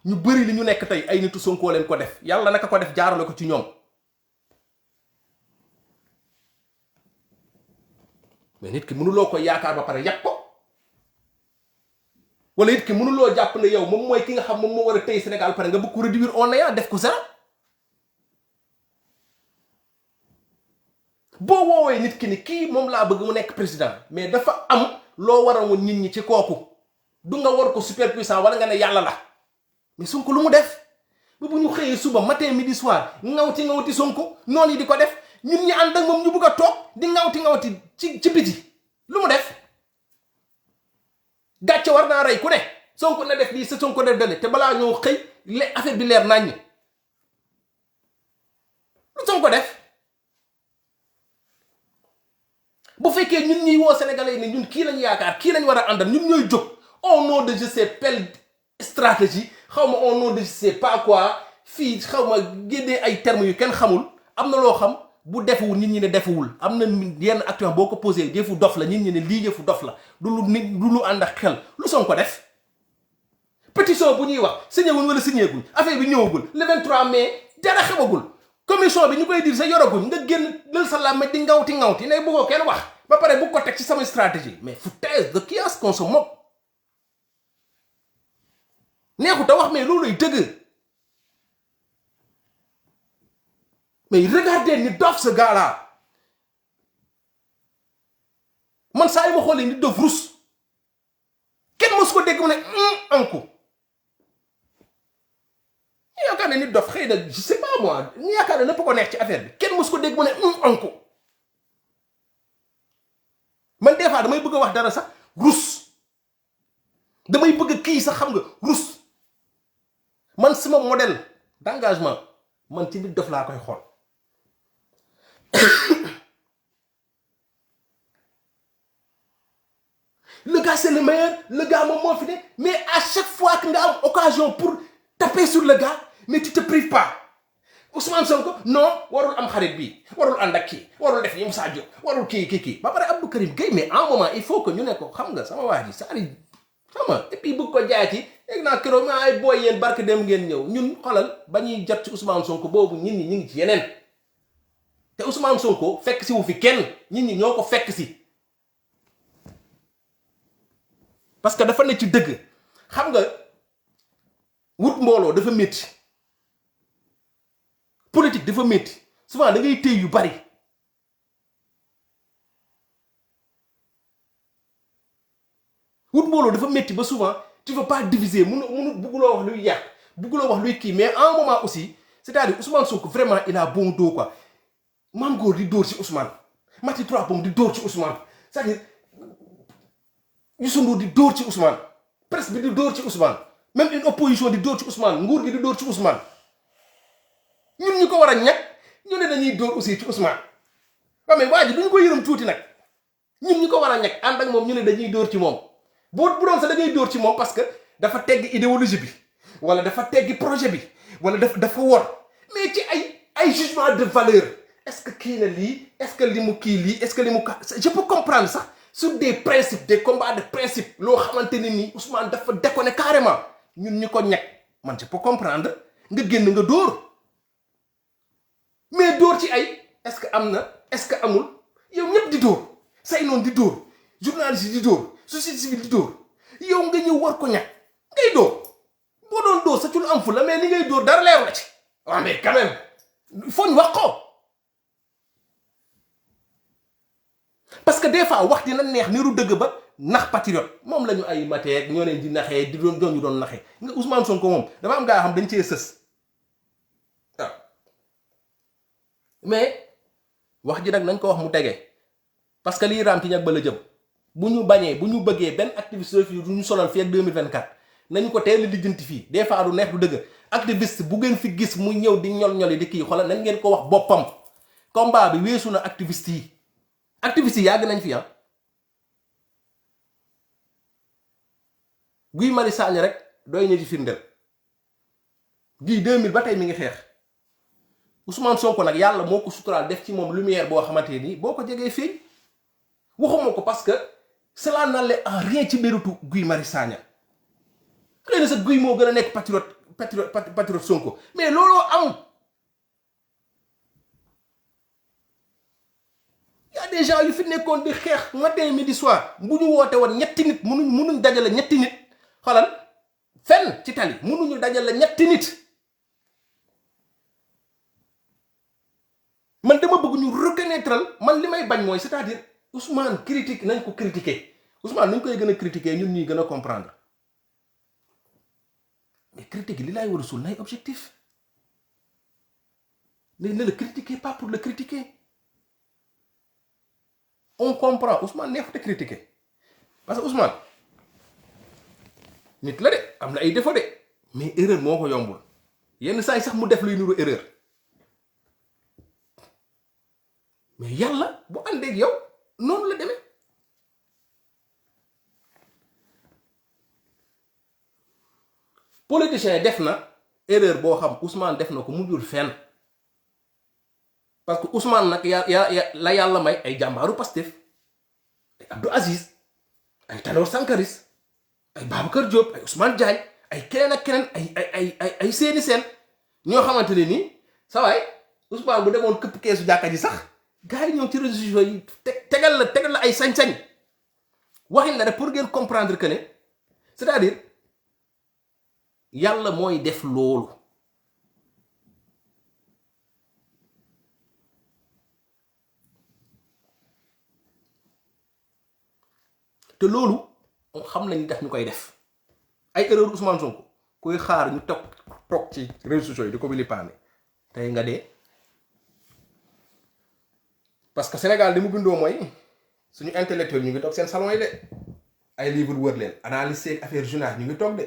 ñu bëri li ñu nekk tey ay nitu Sonko leen ko def yàlla naka ko def jaarale ko ci ñoom mais nit ki mënuloo ko yaakaar ba pare yàq ko wala nit ki mënuloo jàpp ne yow moom mooy ki nga xam moom moo war a tey Sénégal pare nga bëgg ko réduire au néant def ko zéro boo woowee nit ki ni kii moom laa bëgg mu nekk président mais dafa am loo war a woon nit ñi ci kooku du nga war ko superpuissant wala nga ne yàlla la mais Sonko lu mu def ba bu ñu xëyee suba matin midi soir ngawti Sonko noonu yi di ko def ñun ñi ànd ak moom ñu bëgg a toog di ngawti ci biti lu mu def gàcce war naa rey ku ne Sonko na def lii sa Sonko def dale te balaa ñoo xëy affaire bi leer naññi lu Sonko def bu fekkee ñun ñuy woo sénégalais yi ne ñun kii lañ yaakaar kii lañ war a àndal ñun ñooy jóg au nom de je sais quelle stratégie xaw ma au nom de je sais pas quoi fii xaw ma génnee ay termes yu kenn xamul am na loo xam bu defuwul nit ñi ne defuwul am na yenn actuellement boo ko posé yëfu dof la nit ñi ne lii yëfu dof la du lu ànd ak xel lu Sonko def pétition bu ñuy wax signé wuñ wala signé guñ affaire bi ñëwagul le 23 mai dara xewagul commission bi ñu koy dir sa yoraguñ nga génn lël sa làmmiñ di ngawti ne bëggoo kenn wax ba pare bu ko teg ci sama stratégie mais foutaise de qui est-ce qu'on se moque neexut a wax mais looluy dëgg mais regardez ni dof ce gars-là man saa yi ma xoolee nit dof rus kenn mosu ko dégg mu ne anku ñu yaakaar ne nit dof xëy na je sais pas moi ñu yaakaar ne lépp ko neex ci affaire bi kenn mosu ko dégg mu ne anku man des fois damay bëgg a wax dara sax rus damay bëgg kii sax xam nga rus man sama modèle d'engagement man ci nit dof laa koy xool Le gars c'est le meilleur, le gars moom moo fi ne mais à chaque fois que nga am occasion pour taper sur le gars mais tu te prives pas Ousmane Sonko non warul am xarit bi warul ànd ak kii warul def yi Moussa Diop warul kii ba pare Abdou Karim Gueye mais à un moment il faut que ñu ne ko xam nga sama waa ji c'est-à-dire xam nga et puis bëgg ko jaay ci léegi naa keroog ma ay booy yéen barke dem ngeen ñëw ñun xoolal ba ñuy jot ci Ousmane Sonko boobu ñun ñi ñu ngi ci yeneen te Ousmane Sonko fekk si wu fi kenn ñun ñi ñoo ko fekk si parce que dafa ne ci dëgg xam nga wut mbooloo dafa métti politique dafa métti souvent da ngay téy yu bari wut mbooloo dafa métti ba souvent tu veux pas diviser munu bugguloo wax luy yàq bugguloo wax luy kii mais à un moment aussi c'est-à-dire Ousmane Sonko vraiment il a bon dos quoi Mame Gor di dóor ci Ousmane Mati Trois Pommes di dóor ci Ousmane c'est-à-dire Youssou Ndour di dóor ci Ousmane presse bi di dóor ci Ousmane même une opposition di dóor ci Ousmane nguur gi di dóor ci Ousmane ñun ñu ko war a ñàkk ñu ne dañuy dóor aussi ci Ousmane waaw mais waa ji duñu ko yërëm tuuti nag ñun ñu ko war a ñàkk ànd ak moom ñu ne dañuy dóor ci moom bu doon sax da ngay dóor ci moom parce que dafa tegg idéologie bi wala dafa teggi projet bi wala dafa wor mais ci ay jugement de valeur est-ce que kii na lii est-ce que li mu kii lii est-ce que li mu je peux comprendre sax sur des principes des combats de principe loo xamante ne nii Ousmane dafa déconné carrément ñun ñu ko ñàkk man je peux comprendre nga génn nga dóor mais dóor ci ay est-ce que am na est-ce que amul yow ñëpp di dóor say noonu di dóor journaliste yi di dóor société civile di dóor yow nga ñëw war ko ñàkk ngay dóor boo doon dóor sa ci lu am fu la mais ni ngay dóor dara leeru la ci waaw mais quand même faut ñu wax ko parce que des fois wax dina neex niru dëgg ba nax patriote moom la ñu ay mateek ñoo leen di naxee di doon ñu doon naxee nga Ousmane Sonko moom dafa am gaa xam dañ cee sës waaw mais wax ji nag nañ ko wax mu tege parce que lii raam ci ñag ba la jëm bu ñu bañee bu ñu bëggee benn activiste fii du ñu sonal fii ak 2024 nañu ko teel a lijjanti fii des fois du neex du dëgg activiste bu ngeen fi gis mu ñëw di ñol-ñoli di kii xoolal nañ ngeen ko wax boppam combat bi weesu na activiste yi yàgg nañ fi Guy Marius Sagna rek doy na ci firndeel Guy 2000 ba tey mi ngi xeex Ousmane Sonko nag yàlla moo ko suturaal def ci moom lumière boo xamante ni boo ko jegee feeñ waxuma ko parce que cela n'allait en rien ci méritu Guy Marius Sagna xëy na sax Guy moo gën a nekk patriote Sonko mais looloo am y a des gens yu fi nekkoon di xeex matin midi soir bu ñu woote woon ñetti nit munuñ dajale ñetti nit xoolal fenn ci tali munuñu dajale ñetti nit man dama bëgg ñu reconnaître man li may bañ mooy c'est-à-dire Ousmane critique nañ ko critiquer Ousmane nañ koy gën a critiquer ñun ñuy gën a comprendre mais critique li laay war a suul nay objectif mais ne le critiquez pas pour le critiquer on comprend Ousmane neexut a critiquer parce que Ousmane nit la de am na ay défaut de mais erreur moo ko yombul yenn saa yi sax mu def luy nuru erreur mais yàlla bu àndeeg yow noonu la demee politicien def na erreur boo xam Ousmane def na ko mujjul fenn parce que Ousmane nag la yàlla may ay jàmbaaru Pastef ay Abdou Aziz ay Tanor Sankaris ay Babacar Diop ay Ousmane Diagne ay keneen ak keneen ay seeni seen ñoo xamante ne nii sa waay Ousmane bu demoon këpp keesu jàkka ji sax gars yi ñoom ci réseaux sociaux yi tegal la ay sañ-sañ waxin la rek pour ngeen comprendre que ne c'est-à-dire yàlla mooy def loolu te loolu xam nañ tax ñu koy def ay erreur Ousmane Sonko koy xaar ñu toog ci réseaux sociaux yi di ko bilipaane tey nga dee parce que Sénégal li mu bindoo mooy suñu intellectuel ñu ngi toog seen salon yi de ay livre wër leen analyse ak affaire journal ñu ngi toog de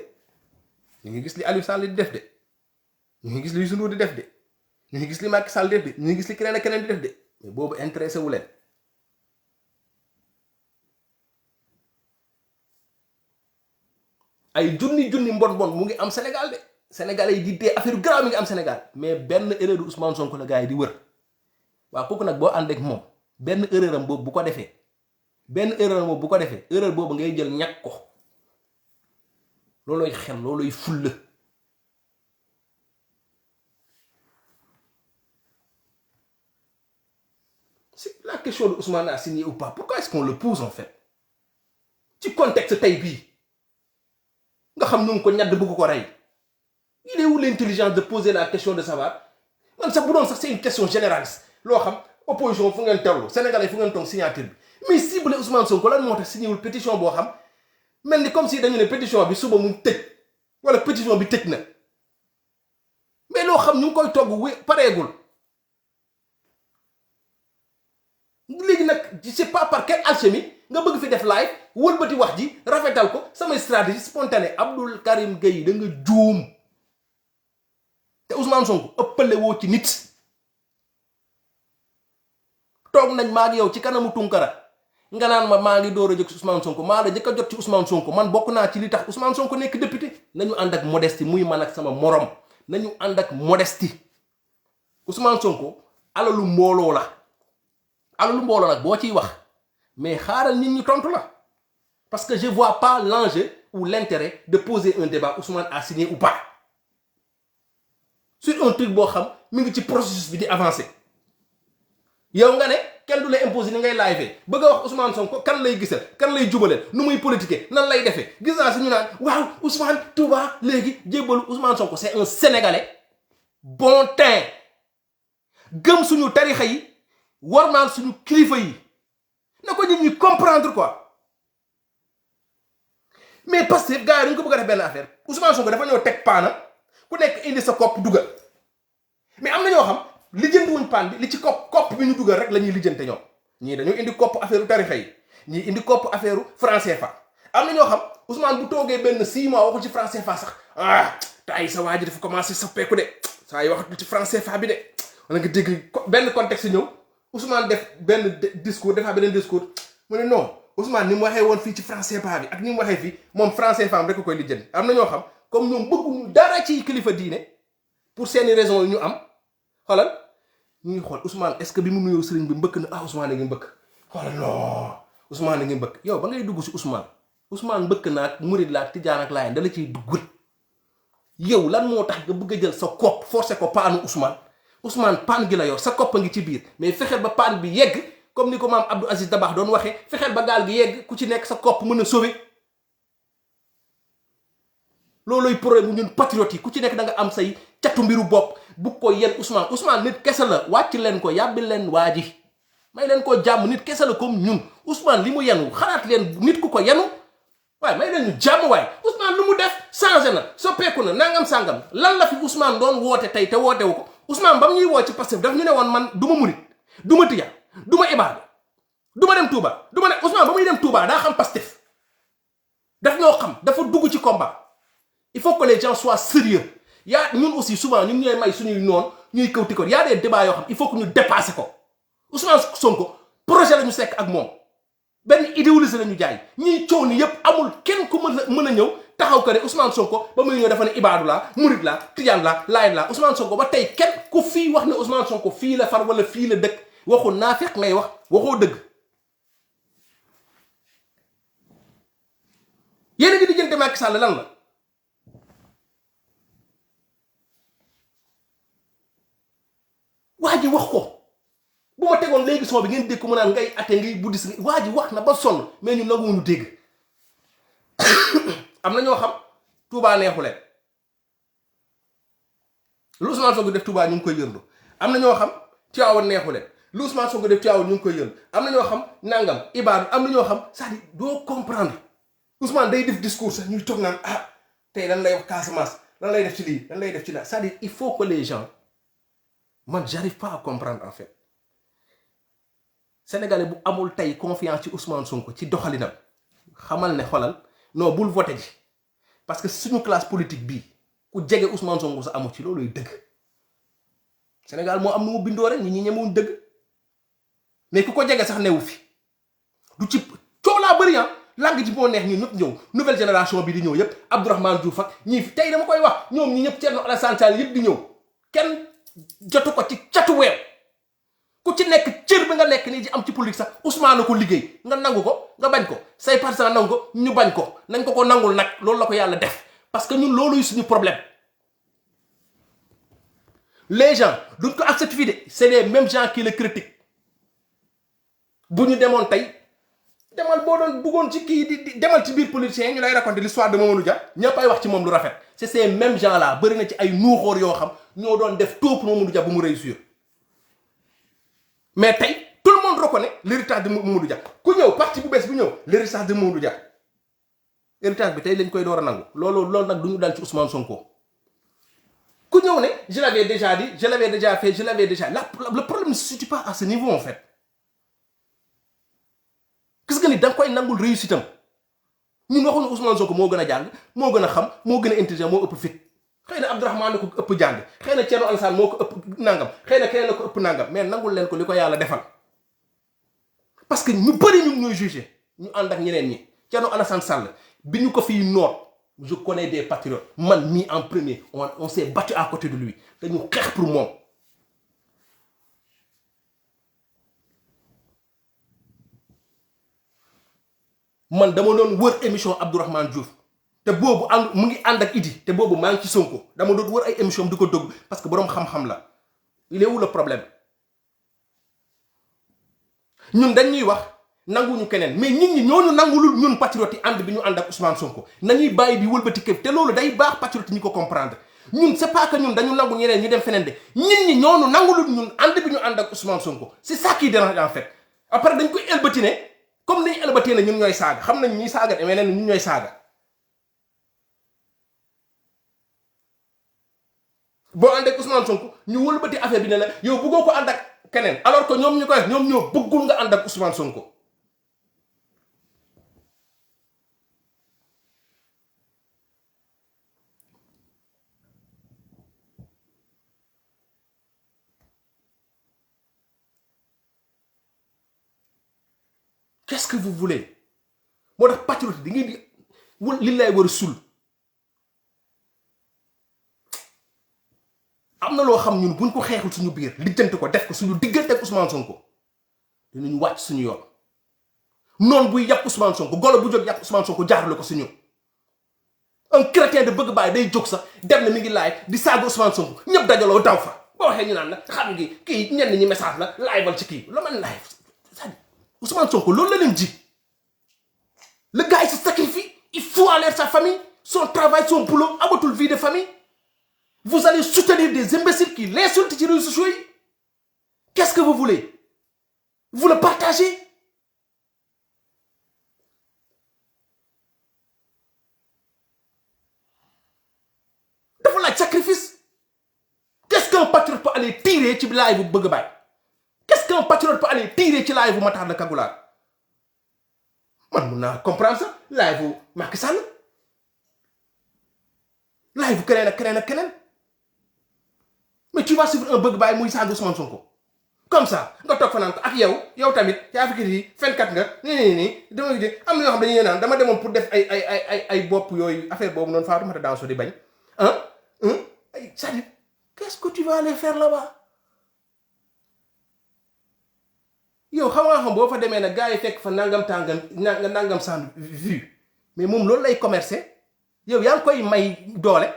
ñu ngi gis li Aliou Sall di def de ñu ngi gis li Youssou Ndour di def de ñu ngi gis li Macky Sall def de ñu ngi gis li keneen ak keneen di def de mais boobu intéressé wu leen ay junni mbon mu ngi am Sénégal de Sénégalais yi di dee affaire grave mi ngi am Sénégal mais benn erreur Ousmane Sonko la gars yi di wër waaw kooku nag boo ànd ak moom benn erreur am boobu bu ko defee erreur boobu ngay jël ñàkk ko loolooy xel loolooy fulla c'est la question de Ousmane a signé ou pas. Pourquoi est-ce qu'on le pose en fait ci contexte tey bii nga xam ñu ngi ko ñadd bëgg ko rey il est où l'intelligence de poser la question de savoir man sax bu doon sax c'est une question généraliste loo xam opposition fu ngeen terlu sénégalais fu ngeen toog signature bi mais ciblé Ousmane Sonko lan moo tax signé wul pétition boo xam mel ni comme si dañu ne pétition bi suba mu tëj wala pétition bi tëj na mais loo xam ñu ngi koy togg pareegul. léegi nag je sais pas par quelle alchimie nga bëgg fi def live wëlbati wax ji rafetal ko samay stratégie spontanée Abdoul Karim Gueye da nga juum te Ousmane Sonko ëppale woo ci nit toog nañ maa ngi yow ci kanamu Tunkara nga naan ma maa ngi door a jóg ci Ousmane Sonko maa la jëkk a jot ci Ousmane Sonko man bokk naa ci li tax Ousmane Sonko nekk député nañu ànd ak modestie muy man ak sama morom nañu ànd ak modestie Ousmane Sonko alalu mbooloo la. alalu mbooloo nag boo ciy wax mais xaaral nit ñi tontu la parce que je vois pas l'enjeu ou l'intérêt de poser un débat Ousmane a signé ou pas sur un truc boo xam mi ngi ci processus bi di avancer yow nga ne kenn du lay imposer ni ngay live bëgg a wax Ousmane Sonko kan lay gisal kan lay jubaleel nu muy politiquer nan lay defee gis naa si ñu naan waaw Ousmane Touba léegi jébbalu Ousmane Sonko c'est un Sénégalais bon teint gëm suñu tarixa yi war naan suñu kilifa yi na ko nit ñi comprendre quoi mais parce que gars yi dañu ko bëgg a def benn affaire Ousmane Sonko dafa ñëw teg paana ku nekk indi sa kopp dugal mais am na ñoo xam lijjanti wuñ paan bi li ci kopp bi ñu dugal rek la ñuy lijjante ñoom ñii dañoo indi kopp affaire tarixa yi ñii indi kopp affaire franc CFA am na ñoo xam Ousmane bu toogee benn 6 mois waxul ci franc CFA sax tay sa waa ji dafa commencé soppeeku de saa yi waxatul ci franc CFA bi de wala nga dégg benn contexte ñëw Ousmane def benn discours defaa beneen discours mu ne non Ousmane ni mu waxee woon fii ci franc CFA bi ak ni mu waxee fii moom franc CFA am rek koy lijjanti am na ñoo xam comme ñoom bëgguñu dara ci kilifa diine pour seeni raisons yi ñu am xoolal ñu ngi xool Ousmane est-ce que bi mu nuyoo sëriñ bi mbëkk na Ousmane a ngi mbëkk xoolal non Ousmane a ngi mbëkk yow ba ngay dugg si Ousmane mbëkk naag murid laa tijaan ak laayeen dala ciy duggal yow lan moo tax nga bëgg a jël sa kopp forcé ko paanu Ousmane paan gi la yor sa kopp a ngi ci biir mais fexeel ba paan bi yegg comme ni ko maam Abdou Aziz Dabakh doon waxee fexeel ba gaal gi yegg ku ci nekk sa kopp mën a sauver looloy problème ñun patriotes yi ku ci nekk da nga am say catu mbiru bopp bu ko yen Ousmane nit kese la wàcc leen ko yàbbi leen waa ji may leen ko jàmm nit kese la comme ñun Ousmane li mu yenu xalaat leen nit ku ko yenu waaye may leen ñu jàmm waaye Ousmane lu mu def changé na soppeeku na nangam sàngam lan la fi Ousmane doon woote tey te wootewu ko Ousmane ba mu ñuy woo ci Pastef daf ñu ne woon man du ma murit du ma tijaan du ma ibaadu du ma dem Touba du ma ne Ousmane ba muy dem Touba daa xam Pastef daf ñoo xam dafa dugg ci combat il faut que les gens soient sérieux yaa ñun aussi souvent ñun ñooy may suñuy noon ñuy kawti ko yaa des débats yoo xam il faut que ñu dépasser ko Ousmane Sonko projet la ñu sekk ak moom benn idéologie la ñu jaay ñiy coow ni yépp amul kenn ku mën a ñëw taxaw ko ne Ousmane Sonko ba muy ñëw dafa ne ibaadu laa murid laa tijaan laa laayeen laa Ousmane Sonko ba tey kenn ku fii wax ne Ousmane Sonko fii la far wala fii la dëkk waxu naafeq ngay wax waxoo dëgg yéen a ngi diggante Macky Sall lan la waa ji wax ko bu ma tegoon léegi son bi ngeen dégg ko mu naan ngay ate ngay buddhiste waa ji wax na ba sonn mais ñu nanguwuñu dégg am na ñoo xam Touba neexu leen lu Ousmane Sonko def Touba ñu ngi koy yërndu am na ñoo xam Tivaouane neexu leen lu Ousmane Sonko def Tivaouane ñu ngi koy yërndu am na ñoo xam nangam ibaadu am na ñoo xam c'est-à-dire doo comprendre Ousmane day def discours sax ñuy toog naan tey lan lay wax Casamance lan lay def ci lii lan lay def ci la c'est-à-dire il faut que les gens man j'arrive pas à comprendre en fait Sénégalais bu amul tey confiance ci Ousmane Sonko ci doxalinam xamal ne xolal non bul voté ji parce que suñu classe politique bii ku jege Ousmane Sonko sa amu ci looluy dëgg Sénégal moo am nu mu bindoo rek nit ñi ñemewuñ dëgg mais ku ko jege sax newu fi du ci coow laa bëri langue ji moo neex ñun ñëpp ñëw nouvelle génération bi di ñëw yëpp Abdourahmane Diouf ak ñii fi tey dama koy wax ñoom ñi ñëpp Thierno Alassane Sall yëpp di ñëw kenn jotu ko ci catu weew ku ci nekk cër bi nga nekk nii di am ci politique sax Ousmane na ko liggéey nga nangu ko nga bañ ko say partisan nangu ko ñu bañ ko nañ ko nangul nag loolu la ko yàlla def parce que ñun looluy suñu problème les gens duñ ko accepté fii de c'est les mêmes gens qui le critiquent bu ñu demoon tey demal boo doon bëggoon ci kii di demal ci biir politiciens ñu lay raconter l'histoire de Mamadou Dia ñëpp ay wax ci moom lu rafet c'est ces mêmes gens là bëri na ci ay nuuxóor yoo xam ñoo doon def tout pour Mamadou Dia bu mu réussir mais tey tout le monde reconnaît l'héritage de Mamadou Dia ku ñëw parti bu bees bu ñëw l'héritage de Mamadou Dia héritage bi tey lañ koy door a nangu loolu nag du ñu dal ci Ousmane Sonko ku ñëw ne je l'avais déjà dit je l'avais déjà fait je l'avais déjà le problème ne se situe pas à ce niveau en fait gis nga ni da nga koy nangul réussite am ñun waxuñu Ousmane Sonko moo gën a jàng moo gën a xam moo gën a intelligent moo ëpp fit xëy na Abdourahmane ko ëpp jàng xëy na Thierno Alassane moo ko ëpp nangam xëy na keneen la ko ëpp nangam mais nangul leen ko li ko yàlla defal parce que ñu bëri ñu ñooy jugé ñu ànd ak ñeneen ñi Thierno Alassane Sall bi ñu ko fii noot je connais des patriotes man mii en premier on s'est battu à côté de lui dañu xeex pour moom man dama doon wër émission Abdourahmane Diouf te boobu mu ngi ànd ak Idi te boobu maa ngi ci Sonko dama doon wër ay émission di ko déglu parce que boroom xam-xam la il est où le problème ñun dañuy wax nanguñu keneen mais nit ñi ñooñu nangulul ñun patriotes yi ànd bi ñu ànd ak Ousmane Sonko nañuy bàyyi di wëlbati képp te loolu day baax patriotes ñi ko comprendre ñun c'est pas que ñun dañu nangu ñeneen ñu dem feneen de nit ñi ñooñu nangulul ñun ànd bi ñu ànd ak Ousmane Sonko c'est ça qui dérange en fait après dañ koy ëlbati ne comme nañu ëlbatee ne ñun ñooy saaga xam nañ ñuy saaga de mais nee na ñun ñooy saaga boo ànd ak Ousmane Sonko ñu wëlbati affaire bi ne la yow bëggoo ko ànd ak keneen alors que ñoom ñu koy ñoom ñoo bëggul nga ànd ak Ousmane Sonko qu'est-ce que vous voulez moo tax patriote di ngeen di li lay war a sul am na loo xam ñun buñ ko xeexul suñu biir lijjanti ko def ko suñu diggante ak Ousmane Sonko dinañu wàcc suñu yoon noonu buy yàpp Ousmane Sonko golo bu jóg yàpp Ousmane Sonko jaarale ko si ñun un chrétien de bëgg bàyyi day jóg sax dem na mi ngi laay di saaga Ousmane Sonko ñëpp dajaloo daw fa boo waxee ñu naan la xam ngi kii ñenn ñi message la laayval ci kii la man laay Ousmane Sonko loolu la leen ji le gars il se sacrifie il fout en l'air sa famille son travail son boulot amatul vie de famille vous allez soutenir des imbéciles qui l'insultent ci réseaux sociaux yi qu'est-ce que vous voulez vous le partagez dafa laaj sacrifice qu'est-ce qu'un patriote peut aller tirer ci laay bu bëgg a bàyyi qu'est-ce qu'un patriote peut aller tirer ci laay bu Matar la Kagulaar man mun naa comprendre ça laay bu Macky Sall laay bu keneen ak keneen ak keneen mais tu vas suivre un bëgg bàyyi muy saaga Ousmane Sonko comme ça nga toog fa naan ko ak yow tamit yaa fi kii fenkat nga nii dama gi am na yoo xam dañuy naan dama demoon pour def ay bopp yooyu affaire boobu noonu Fatoumata Danso di bañ ay c'est-à-dire qu'est-ce que tu vas aller faire là-bas yow xam boo fa demee nag gars yi fekk fa nangam sans vue mais moom loolu lay commercer yow yaa ngi koy may doole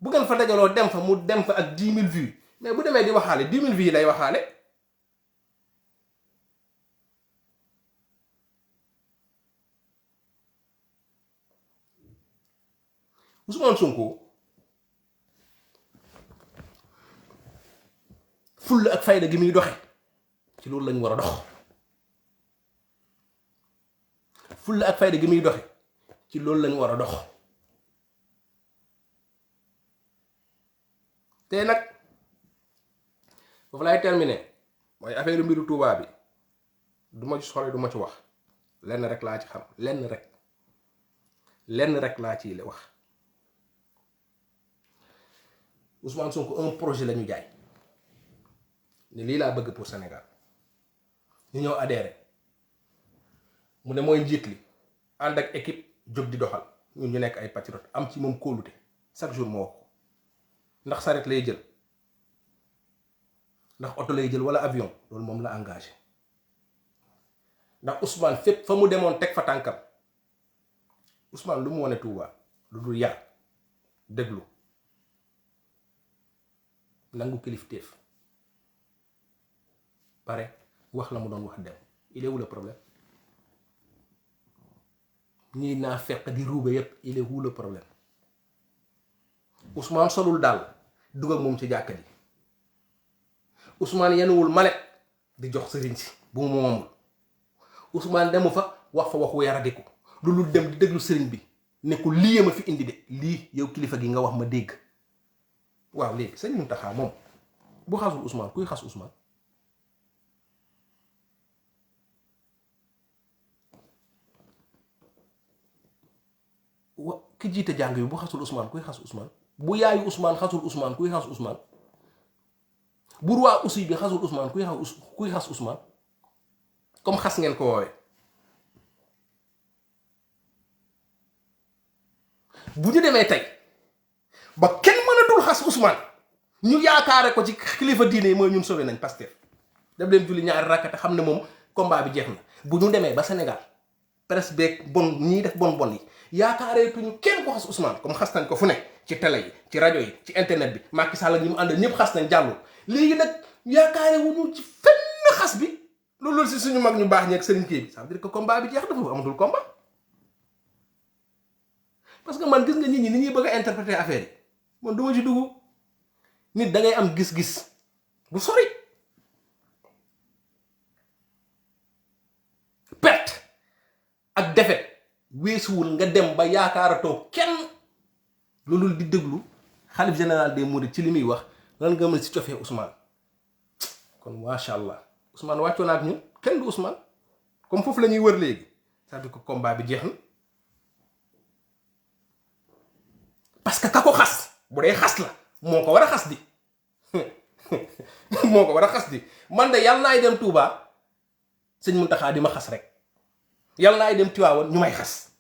bu ngeen fa dajaloo dem fa mu dem fa ak 10 000 vues mais bu demee di waxaale 10 000 vues yi lay waxaale Ousmane Sonko fulla ak fayda gi muy doxe ci loolu lañu war a dox fulla ak fayda gi muy doxe ci loolu lañu war a dox te nag foofu laay terminer mooy affaire mbiru Touba bi du ma ci sore du ma ci wax lenn rek laa ci xam lenn rek laa ci wax Ousmane Sonko un projet la ñu jaay ne lii laa bëgg pour Sénégal ñu ñëw adhéré mu ne mooy njiit li ànd ak équipe jóg di doxal ñun ñu nekk ay patriote am ci moom kóolute chaque jour moo wax ko ndax saret lay jël ndax oto lay jël wala avion loolu moom la engagé ndax Ousmane fépp fa mu demoon teg fa tànkam Ousmane lu mu wane Touba lu dul yar déglu nangu kilifteef pare wax la mu doon wax dem il est où le problème ñii naa fekk di ruube yépp il est où le problème Ousmane solul daal dugg ak moom ci jàkka ji Ousmane yenuwul malet di jox sëriñ si bu mu moomul Ousmane demu fa wax fa waxu yaradiku lu lu dem di déglu sëriñ bi ne ko lii ma fi indi de lii yow kilifa gi nga wax ma dégg waaw léegi sëñ Mountakha moom bu xasul Ousmane kuy xas Ousmane ki jiite jàng bi bu xasul Ousmane kuy xas Ousmane bu yaayu Ousmane xasul Ousmane kuy xas Ousmane bu roi aussi bi xasul Ousmane kuy xas Ousmane comme xas ngeen ko woowee bu ñu demee tey ba kenn mënatul xas Ousmane ñu yaakaare ko ci kilifa diine yi mooy ñun sauvé nañ Pastef dem leen julli ñaari rakka te xam ne moom combat bi jeex na bu ñu demee ba Sénégal presse beeg bon ñiy def bon yi yaakaareetuñu kenn ko xas Ousmane comme xas nañ ko fu ne ci télé yi ci rajo yi ci internet bi Macky Sall ak ñi mu àndal ñëpp xas nañ jàllul léegi nag yaakaare wuñu ci fenn xas bi loolu si suñu mag ñu baax ñeeg sëriñ kii bi ça veut dire que combat bi jeex na foofu amatul combat parce que man gis nga nit ñi ni ñuy bëgg a interpréter affaire yi man duma ci dugg nit da ngay am gis-gis bu sori perte ak défaite weesuwul nga dem ba yaakaaratoo kenn loolu di déglu xalif général des mourides ci li muy wax lan nga mën si cofee Ousmane kon macha allah Ousmane wàccoo na ak ñun kenn du Ousmane comme foofu la ñuy wër léegi ça veut dire que combat bi jeex na parce que ka ko xas bu dee xas la moo ko war a xas di moo ko war a xas di man de yàlla naay dem Touba sëñ Mountakha di ma xas rek yàlla naay dem Tiwaawan ñu may xas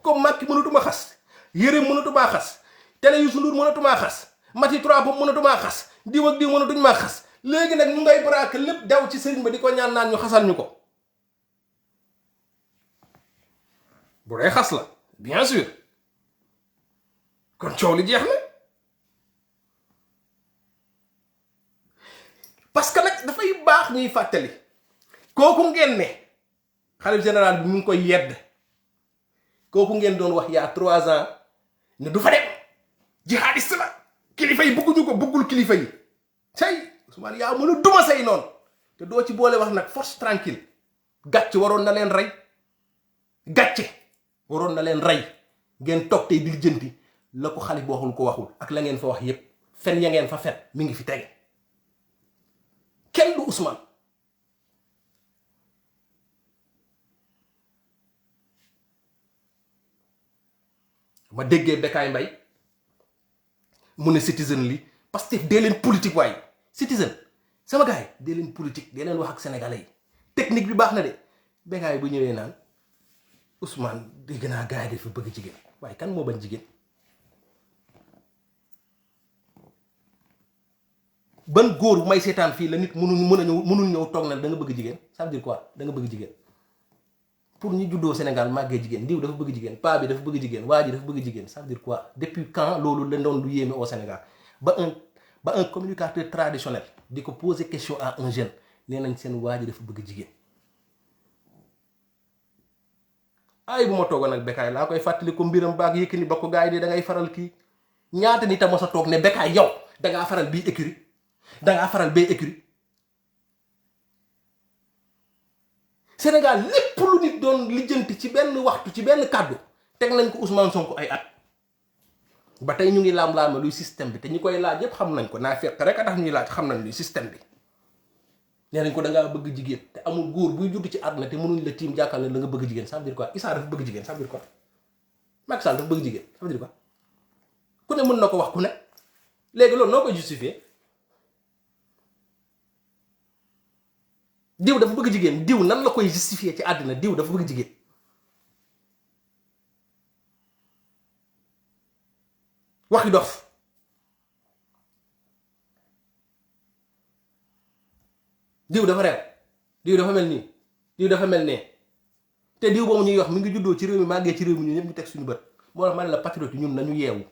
comme Macky mënatuma xas Yérim mënatumaa xas télé Youssou Ndour mënatumaa xas Mati 3 boobu mënatumaa xas diw ak diw mënatuñ maa xas léegi nag ñu ngay braqué lépp daw ci sëriñ ba di ko ñaan naan ñu xasal ñu ko bu dee xas la bien sûr kon coow li jeex na parce que nag dafay baax ñuy fàttali kooku ngeen ne xalif général bi mu ngi koy yedd kooku ngeen doon wax yaa 3 ans ne du fa dem jihadiste la kilifa yi bëgguñu ko bëggul kilifa yi tey Ousmane yaa mën a duma say noonu te doo ci boole wax nag force tranquille gàcce waroon na leen rey gàcce waroon na leen rey ngeen toog tey di lijjanti la ko xalif waxul ko waxul ak la ngeen fa wax yépp fen ya ngeen fa fen mi ngi fi tege kenn du Ousmane ma déggee Bécaye Mbaye mu ne citizen li parce que dee leen politique waaye citizen sama gars yi dee leen politique dee leen wax ak sénégalais yi technique bi baax na de Bécaye bu ñëwee naan Ousmane dégg naa gars yi dafa bëgg jigéen waaye kan moo bañ jigéen ban góor bu may seetaan fii la nit mënul ñëw toog na da nga bëgg jigéen ça veut dire quoi da nga bëgg jigéen pour ñu juddoo Sénégal màggee jigéen diw dafa bëgg jigéen paa bi dafa bëgg jigéen waa ji dafa bëgg jigéen ça veut dire quoi depuis quand loolu la doon lu yéeme au Sénégal ba un communicateur traditionnel di ko poser question à un jeune nee nañ seen waa ji dafa bëgg jigéen ay bu ma toogoon ak Bécaye laa koy fàttali ko mbiram baag Yékini ba ko gars yi di da ngay faral kii ñaata nit a mos a toog ne Bécaye yow dangaa faral bii écurie dangaa faral bee écurie Sénégal lépp lu nit doon lijjanti ci benn waxtu ci benn kàddu teg nañ ko Ousmane Sonko ay at ba tey ñu ngi laam-laama luy système bi te ñi koy laaj yépp xam nañ ko naa fekk rek a tax ñuy laaj xam nañ luy système bi nee nañ ko dangaa bëgg jigéen te amul góor buy judd ci àdduna te mënuñ la tiim jàkkaarloo la nga bëgg jigéen ça veut dire quoi Issa dafa bëgg jigéen ça veut dire quoi Macky Sall dafa bëgg jigéen ça veut dire quoi ku ne mën na ko wax ku ne léegi loolu noo koy justifier diw dafa bëgg jigéen diw nan la koy justifier ci àddina diw dafa bëgg jigéen waxi dof diw dafa reew diw dafa mel nii diw dafa mel nee te diw boobu ñuy wax mi ngi juddoo ci réew mi màggee ci réew mi ñu ñëpp ñu teg suñu bët moo tax ma ne la patriote yi ñun nañu yeewu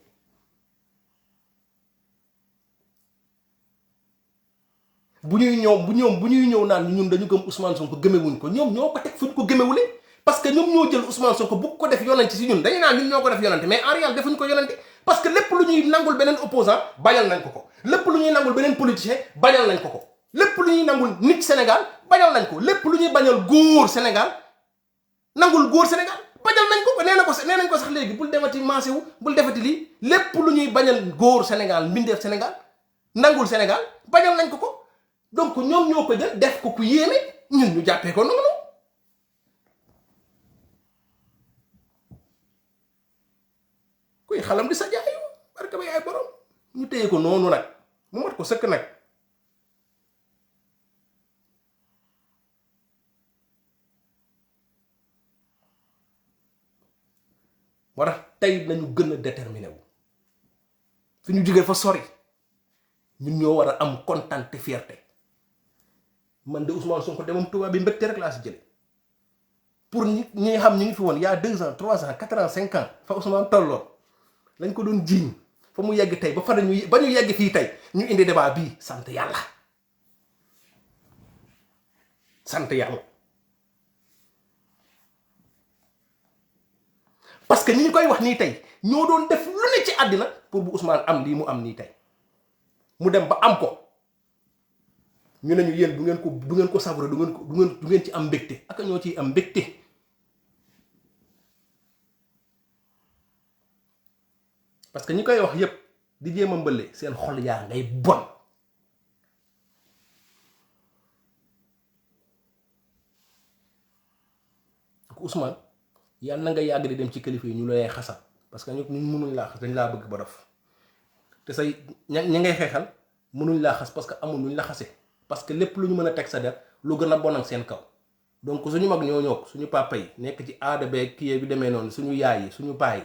bu ñuy ñëw naan ñun dañu gëm Ousmane Sonko gëmewuñ ko ñoom ñoo ko teg fu ñu ko gëmewule parce que ñoom ñoo jël Ousmane Sonko bu ko def yonante si ñun dañu naan ñun ñoo ko def yonante mais en réalité defuñ ko yonante parce que lépp lu ñuy nangul beneen opposant bañal nañ ko lépp lu ñuy nangul beneen politicien bañal nañ ko lépp lu ñuy nangul nit Sénégal bañal nañ ko lépp lu ñuy bañal góor Sénégal nangul góor Sénégal bañal nañ ko nee nañ ko sax léegi bul defati mancé wu bul defati lii lépp lu ñuy bañal góor Sénégal mbindeef Sénégal nangul Sénégal bañal nañ ko donc ñoom ñoo ko jël def ko ku yéeme ñun ñu jàppee ko noonu kuy xalam di sa jaayu barka ba yaay borom ñu téye ko noonu nag mu mat ko sëkk nag moo tax tey nañu gën a déterminé wu fi ñu jógee fa sori ñun ñoo war a am kontaan te fierté man de Ousmane Sonko demam Touba bi mbégte rek laa si jële pour ñi xam ñu ngi fi woon y a 2 ans 3 ans 4 ans 5 ans fa Ousmane tolloon lañ ko doon jiiñ fa mu yegg tey ba ñu yegg fii tey ñu indi débat bii sant yàlla parce que ñi ñu koy wax nii tey ñoo doon def lu ne ci àddina pour bu Ousmane am lii mu am nii tey mu dem ba am ko ñu ne ñu yéen du ngeen ko savourer du ngeen ci am mbégte ak ñoo ciy am mbégte parce que ñi koy wax yépp di jéem a mbële seen xol yaa ngay bon ko Ousmane yàlla na nga yàgg di dem ci kilifa yi ñu lay xasal parce que ñu mënuñ laa xas dañ laa bëgg ba dof te say ña ngay xeexal mënuñ laa xas parce que amul luñ la xase parce que lépp lu ñu mën a teg sa der lu gën a bon ak seen kaw donc suñu mag ñoo ñoo suñu papa yi nekk ci aada beeg kii bi demee noonu suñu yaay yi suñu baay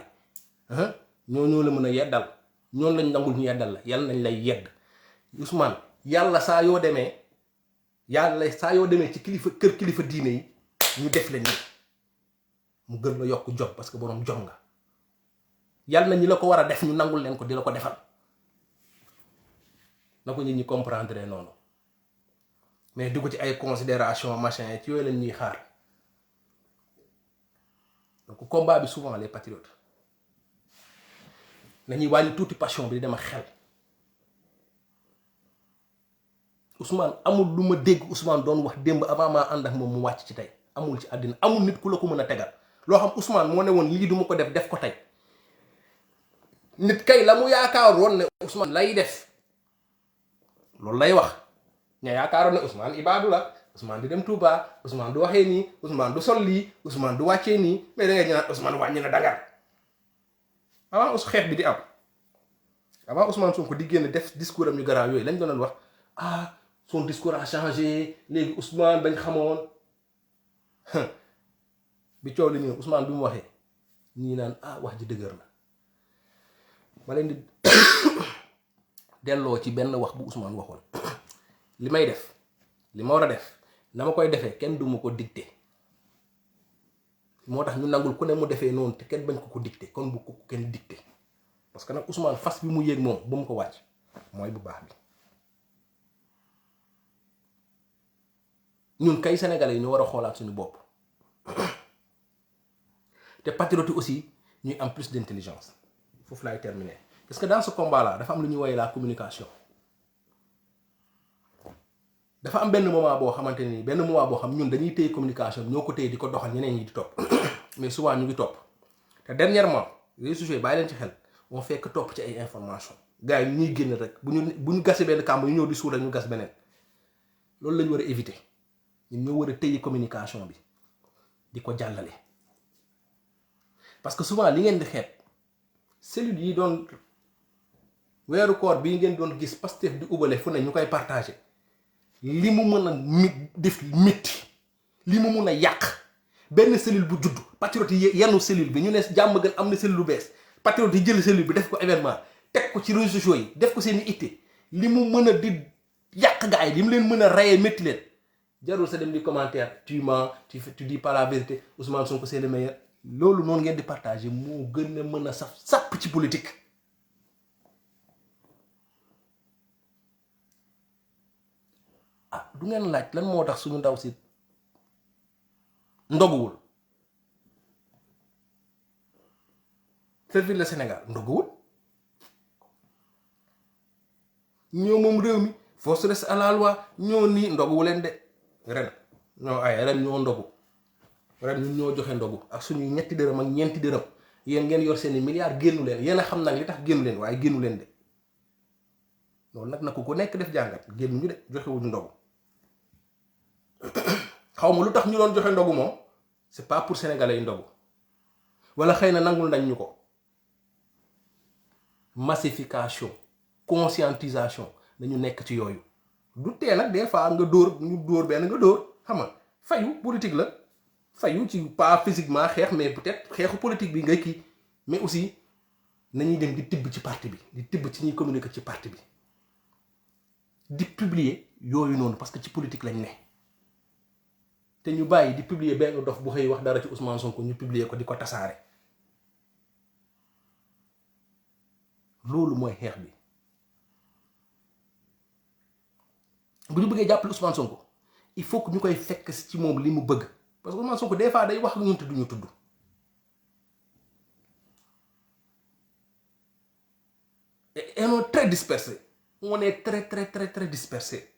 yi ñoo la mën a yeddal ñoon lañ nangul ñu yeddal la yàlla nañ lay yedd Ousmane yàlla saa yoo demee ci kilifa diine yi ñu def leen nii mu gën la yokk jom parce que borom jom nga yàlla na ñi la ko war a def ñu nangul leen ko di la ko defal na ko nit ñi comprendre noonu mais dugg ci ay considération machin ci yooyu lañ ñuy xaar donc combat bi souvent les patriotes nañuy wàññi tuuti passion bi di dem ak xel Ousmane amul lu ma dégg Ousmane doon wax démb avant maa ànd ak moom mu wàcc ci tey amul ci àddina amul nit ku la ko mën a tegal loo xam Ousmane moo ne woon lii du ma ko def ko tey nit kay la mu yaakaar woon ne Ousmane lay def loolu lay wax ña yaakaaroon ne Ousmane ibaadu la Ousmane di dem Touba Ousmane du waxee nii Ousmane du sol lii Ousmane du wàccee nii mais da ngay ñu naan Ousmane wàññi na dangar avant xeex bi di am avant Ousmane Sonko di génn def discours am yu garaaw yooyu lañ doon wax son discours a changé léegi Ousmane bañ xamoon bi coow li ñu Ousmane bi mu waxee ñii naan wax ji dëgër na ma leen di delloo ci benn wax bu Ousmane waxoon li may def li ma war a def na ma koy defee kenn du ma ko dicté moo tax ñu nangul ku ne mu defee noonu te kenn bañ ko dicté kon bu ko kenn dicté parce que nag Ousmane fas bi mu yéeg moom ba mu ko wàcc mooy bu baax bi ñun kay sénégalais yi ñu war a xoolaat suñu bopp te patriote aussi ñuy am plus d'intelligence foofu laay terminer parce que dans ce combat là dafa am lu ñuy woowee la communication dafa am benn moment boo xamante ni benn moment boo xam ñun dañuy téye communication ñoo ko téye di ko doxal ñeneen ñi di topp mais souvent ñu ngi topp te dernièrement réseaux sociaux bàyyi leen ci xel on fait que topp ci ay information gars yi ñuy génn rek bu ñu gasee benn kàmb ñu ñëw di suul rek ñu gas beneen loolu la ñu war a éviter ñun ñoo war a téye communication bi di ko jàllale parce que souvent li ngeen di xeet cellules yi doon weeru koor bii ngeen doon gis Pastef di ubale fu ne ñu koy partagé li mu mën a def métti li mu mun a yàq benn cellule bu judd patriote yi yanu cellule bi ñu ne jàmm gën am na cellule lu bees patriote yi jël cellule bi def ko événement teg ko ci réseaux sociaux yi def ko seen i itte li mu mën a di yàq gars yi li mu leen mën a rayee métti leen jarul sa dem di commentaire tu mens tu dis pas la vérité Ousmane Sonko c'est le meilleur loolu noonu ngeen di partager moo gën a mën a saf sàpp ci politique. du ngeen laaj lan moo tax suñu ndaw si ndoguwul servir le Sénégal ndoguwul ñoo moom réew mi force reste à la loi ñoo nii ndoguwu leen de ren ñoo ay ren ñoo ndogu ren ñun ñoo joxe ndogu ak suñuy ñetti dërëm ak ñeenti dërëm yéen ngeen yor seeni milliards génnu leen yéen a xam nag li tax génnu leen waaye génnu leen de loolu nag na ko nekk def jàngat génnuñu de joxewuñu ndogu xaw ma lu tax ñu doon joxe ndogu moom c'est pas pour sénégalais yi ndogu wala xëy na nangul nañ ñu ko massification conscientisation dañu nekk ci yooyu du tee nag des fois nga dóor ñu dóor benn nga dóor xam nga fayu politique la fayu ci pas physiquement xeex mais peut-être xeexu politique bi ngay kii mais aussi nañuy dem di tibb ci parti bi di tibb ci ñuy communiquer ci parti bi di publier yooyu noonu parce que ci politique lañ ne te ñu bàyyi di publier benn dof bu xëy wax dara ci Ousmane Sonko ñu publier ko di ko tasaare loolu mooy xeex bi bu ñu bëggee jàppale Ousmane Sonko il faut que ñu koy fekk ci moom li mu bëgg parce que Ousmane Sonko des fois day wax ak ñun te duñu tudd et on est très dispersé on est très dispersé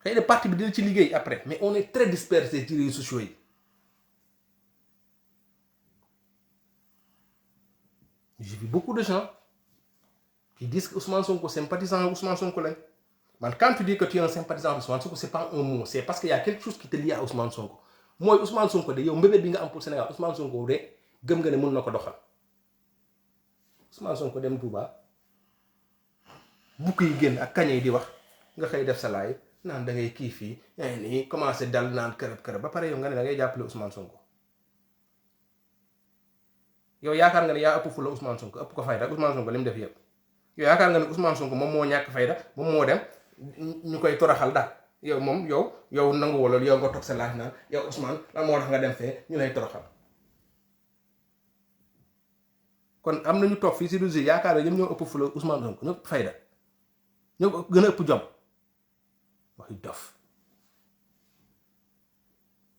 xëy na parti bi dina ci liggéey après mais on est très dispersé ci réseaux sociaux yi j'ai vu beaucoup de gens qui disent que Ousmane Sonko sympathisant Ousmane Sonko lañ man quand tu dis que tu es un sympathisant Ousmane Sonko c'est pas un mot c'est parce qu'il y a quelque chose qui te lie à Ousmane Sonko mooy Ousmane Sonko de yow mbébét bi nga am pour Sénégal Ousmane Sonko de gëm nga ne mën na ko doxal Ousmane Sonko dem Touba bukk yi génn ak kañe yi di wax nga xëy def sa laay naan da ngay kii fii yaa ngi nii commencé dal naan kërëb ba pare yow nga ne da ngay jàppale Ousmane Sonko yow yaakaar nga ne yaa ëpp fu la Ousmane Sonko ëpp ko fayda Ousmane Sonko li mu def yëpp yow yaakaar nga ne Ousmane Sonko moom moo ñàkk fayda moom moo dem ñu koy toraxal daal yow moom yow nangu wala yow nga toog sa laaj naan yow Ousmane lan moo tax nga dem fee ñu lay toroxal kon am na ñu toog fii si réseau yaakaar ne ñoom ñoo ëpp fu la Ousmane Sonko ñoo ëpp fayda ñoo gën a ëpp jom waxi dof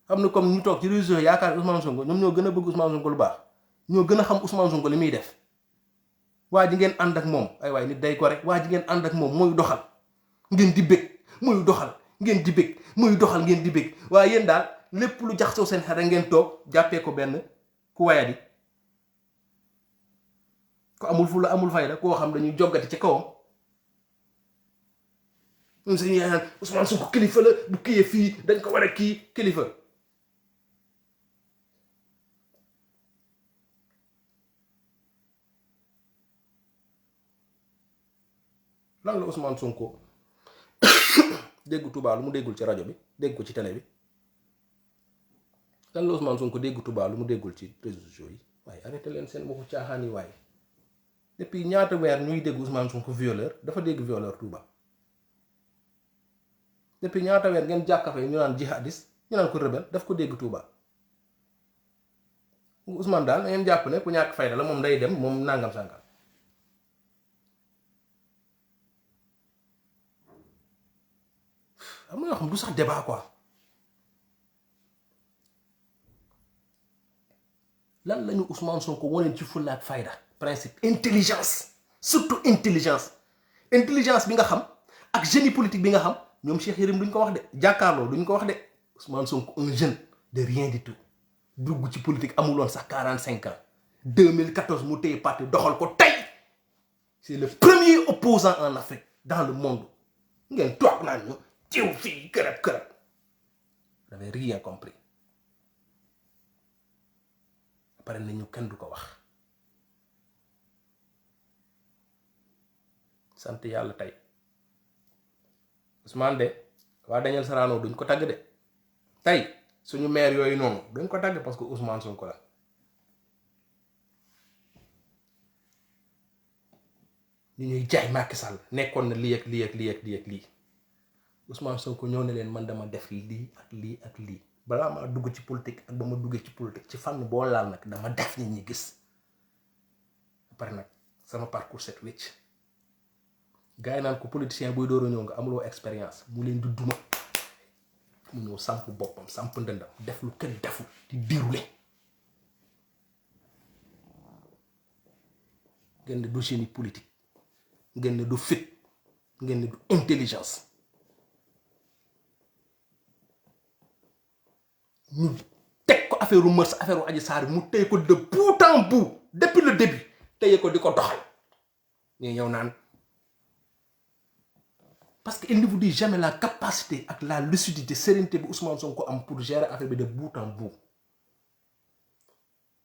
xam na comme ñu toog ci réseau yaakaar Ousmane Sonko ñoom ñoo gën a bëgg Ousmane Sonko lu baax ñoo gën a xam Ousmane Sonko li muy def waa ji ngeen ànd ak moom ay waay nit day ko rek waa ji ngeen ànd ak moom mooy doxal ngeen di bëgg muy doxal ngeen di bëgg muy doxal ngeen di bëgg waaye yéen daal lépp lu jaxasoo seen xel rek ngeen toog jàppee ko benn ku wayadi ko amul fu la amul fayda koo xam dañuy joggati ci kawam ñun sañuy naan Ousmane Sonko kilifa la bu kiyee fii dañ ko war a kii kilifa lan la Ousmane Sonko dégg Touba lu mu déggul ci rajo bi dégg ko ci télé bi lan la Ousmane Sonko dégg Touba lu mu déggul ci réseaux sociaux yi waaye arrêté leen seen waxu caaxaan yi waaye depuis ñaata weer ñuy dégg Ousmane Sonko violeur dafa dégg violeur Touba depuis ñaata weer ngeen jàkkafe ñu naan jihadiste ñu naan ko rebelle daf ko dégg Touba Ousmane daal ngeen jàpp ne ku ñàkk fayda la moom day dem moom nangam sàngam am na yoo xam du sax débat quoi lan lañu Ousmane Sonko wane ci fulla ak fayda principe intelligence surtout intelligence bi nga xam ak génie politique bi nga xam ñoom Cheikh Yérim duñ ko wax de jàkkaarloo duñ ko wax de Ousmane Sonko un jeune de rien du tout dugg ci politique amuloon sax 45 ans 2014 mu téye parti doxal ko tey c'est le premier opposant en Afrique dans le monde ngeen toog naan ñu ciw fii kërëb vous n'avez rien compris pare nañu kenn du ko wax sant yàlla tey Ousmane de waa Daniel Sorano duñ ko tagg de tey suñu maire yooyu noonu duñ ko tagg parce que Ousmane Sonko la ñu ñuy jaay Macky Sall nekkoon na lii ak lii ak lii ak lii ak lii Ousmane Sonko ñëw ne leen man dama def lii ak lii ak lii balaa maa dugg ci politique ak ba ma duggee ci politique ci fànn boo laal nag dama def nit ñi gis pare nag sama parcours set wecc gars yi naan ko politicien buy door a ñëw nga amuloo expérience mu leen di duma mu ñëw samp boppam samp ndëndam def lu kenn deful di déroulé ngeen ne du génie politique ngeen ne du fit ngeen ne du intelligence ñu teg ko affaire u Mœurs affaire u Adji Sarr mu téye ko de bout en bout depuis le début téye ko di ko doxal ñu ñëw naan parce que il ne vous dit jamais la capacité ak la lucidité sérénité bi Ousmane Sonko am pour gérer affaire bi de bout en bout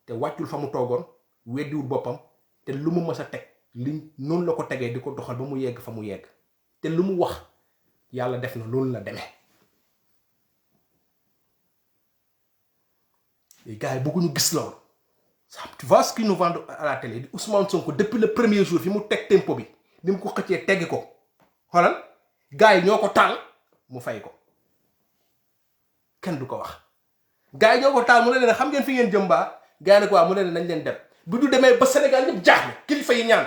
te wàccul fa mu toogoon weddiwul boppam te lu mu mës a teg li noonu la ko tegee di ko doxal ba mu yegg fa mu yegg te lu mu wax yàlla def na loolu la demee les gars yi bëgguñu gis loolu tu vois ce qu'ils nous vendent à la télé di Ousmane Sonko depuis le premier jour fi mu teg tempo bi ni mu ko xëccee teggi ko xoolal gars yi ñoo ko taal mu fay ko kenn du ko wax gars yi ñoo ko taal mu ne leen xam ngeen fi ngeen jëm baa gars yi nag waaw mu ne leen nañ leen dem bu du demee ba Sénégal ñëpp jaaxle kilifa yi ñaan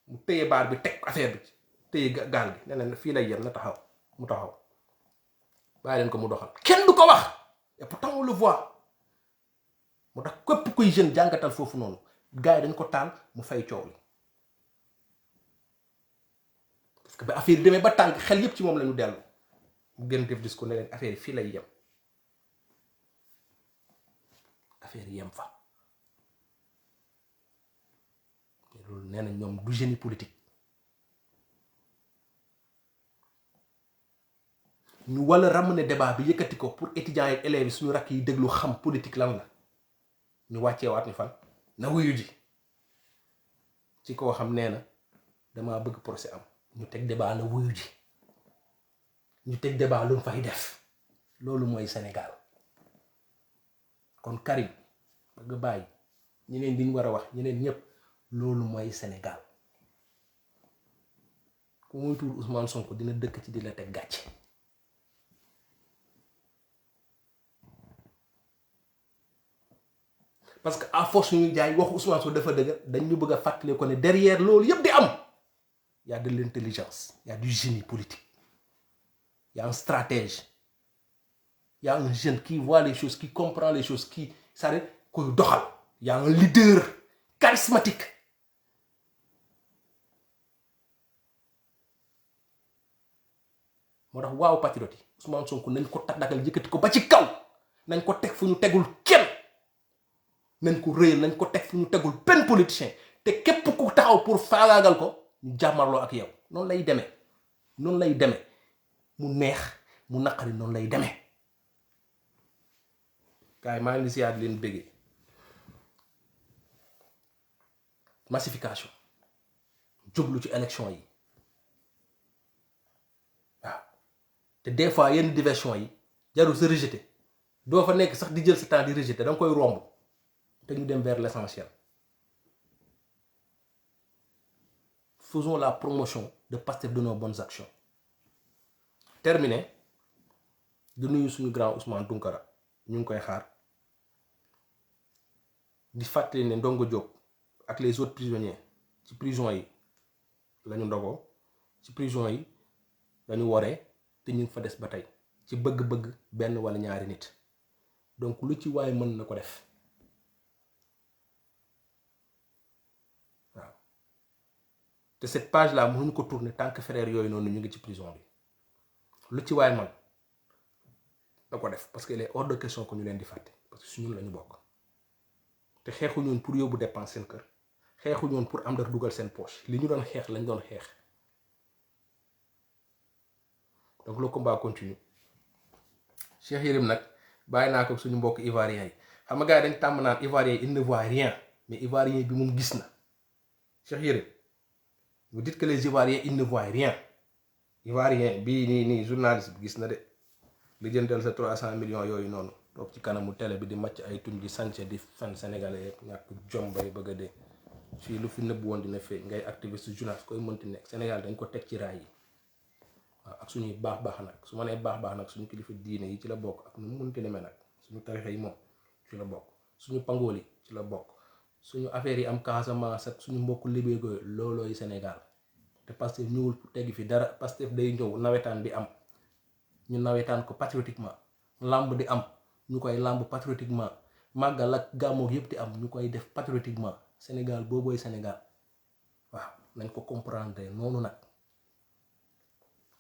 mu téye baar bi teg affaire bi téye gaal gi ne leen fii lay yem na taxaw mu taxaw bàyyi leen ko mu doxal kenn du ko wax et pourtant on le voit moo tax képp kuy jeune jàngatal foofu noonu gars yi dañ ko taal mu fay coow li parce que ba affaire yi demee ba tàng xel yépp ci moom la ñu dellu mu gën def discours ne leen affaire yi fii lay yem affaire yi yem fa loolu nee na ñoom du génie politique ñu wala ramener débat bi yëkkati ko pour étudiants yi élèves yi suñu rakk yi déglu xam politique lan la ñu wàccee waat ñu fan na wuyu ji ci koo xam nee na damaa bëgg procès am ñu teg débat na wuyu ji ñu teg débat lu mu fay def loolu mooy Sénégal kon Karim bëgg bàyyi ñeneen diñ war a wax ñeneen ñëpp loolu mooy Sénégal ku muy tuur Ousmane Sonko dina dëkk ci di la teg gàcce parce que à force ñu jaay waxu Ousmane Sonko dafa dëgg dañ ñu bëgg a fàttali ko ne derrière loolu yëpp di am y a de l'intelligence y a du génie politique y a un stratège y a un jeune qui voit les choses qui comprend les choses qui c'est-à-dire koy doxal y a un leader charismatique moo tax waaw patriote yi Ousmane Sonko nañ ko tàggatal yëkkati ko ba ci kaw nañ ko teg fu ñu tegul kenn nañ ko rëyal nañ ko teg fu ñu tegul benn politicien te képp ku taxaw pour faagaagal ko ñu jàmmarloo ak yow noonu lay demee noonu lay demee mu neex mu naqari noonu lay demee gars yi maa ngi siyaat leen bëggee massification jublu ci élection yi waaw te des fois yenn diversion yi jarul sa rejeté doo fa nekk sax di jël sa temps di rejeté da nga koy romb te ñu dem vers l'essentiel. Faisons la promotion de Pastef de nos bonnes actions. Terminé di nuyu suñu grand Ousmane Tounkara ñu ngi koy xaar di fàttali ne Ndongo Diop ak les autres prisonniers ci prison yi lañu ndogoo ci prison yi lañu woree te ñu ngi fa des ba tey ci bëgg-bëgg benn wala ñaari nit donc lu ci waaye mën na ko def. te cette page là mënuñu ko tourner tant que frère yooyu noonu ñu ngi ci prison bi lu ci waay man da ko def parce que il est hors de question que ñu leen di fàtte parce que su ñun la ñu bokk te xeexuñu woon pour yóbbu dépense seen kër xeexuñu woon pour am dara dugal seen poche li ñu doon xeex lañ doon xeex donc le combat continue. Cheikh Yérim nag bàyyi naa ko suñu mbokk ivoiriens yi xam nga gars yi dañ tàmm naan ivoirien il ne voit rien mais ivoirien bi moom gis na Cheikh Yérim. Vous dites que les Ivoiriens, ils ne voient rien. Ivoirien bii nii journaliste bi gis na de li jëndal sa 300 millions yooyu noonu toog ci kanamu télé bi di màcc ay tuñ di sañse di fan sénégalais yëpp ñàkk jom bay bëgg a dee fii lu fi nëbb woon dina feeñ ngay activiste journaliste koy mënti nekk Sénégal dañ ko teg ci raay yi waaw ak suñuy baax nag su ma nee baax nag suñu kilifa diine yi ci la bokk ak nu mu mënti demee nag suñu tarixa yi moom ci la bokk suñu pangool yi ci la bokk suñu affaire yi am Casamance ak suñu mbokku libégo loolooy Sénégal te Pastef ñëwul pour teggi fi dara Pastef day ñëw nawetaan di am ñu nawetaan ko patriotiquement làmb di am ñu koy làmb patriotiquement màggal ak gàmmoog yëpp di am ñu koy def patriotiquement Sénégal boobooy Sénégal waaw nañ ko comprendre noonu nag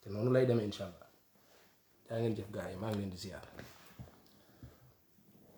te noonu lay demee incha allah daa ngeen jëf gars yi maa ngi leen di ziar.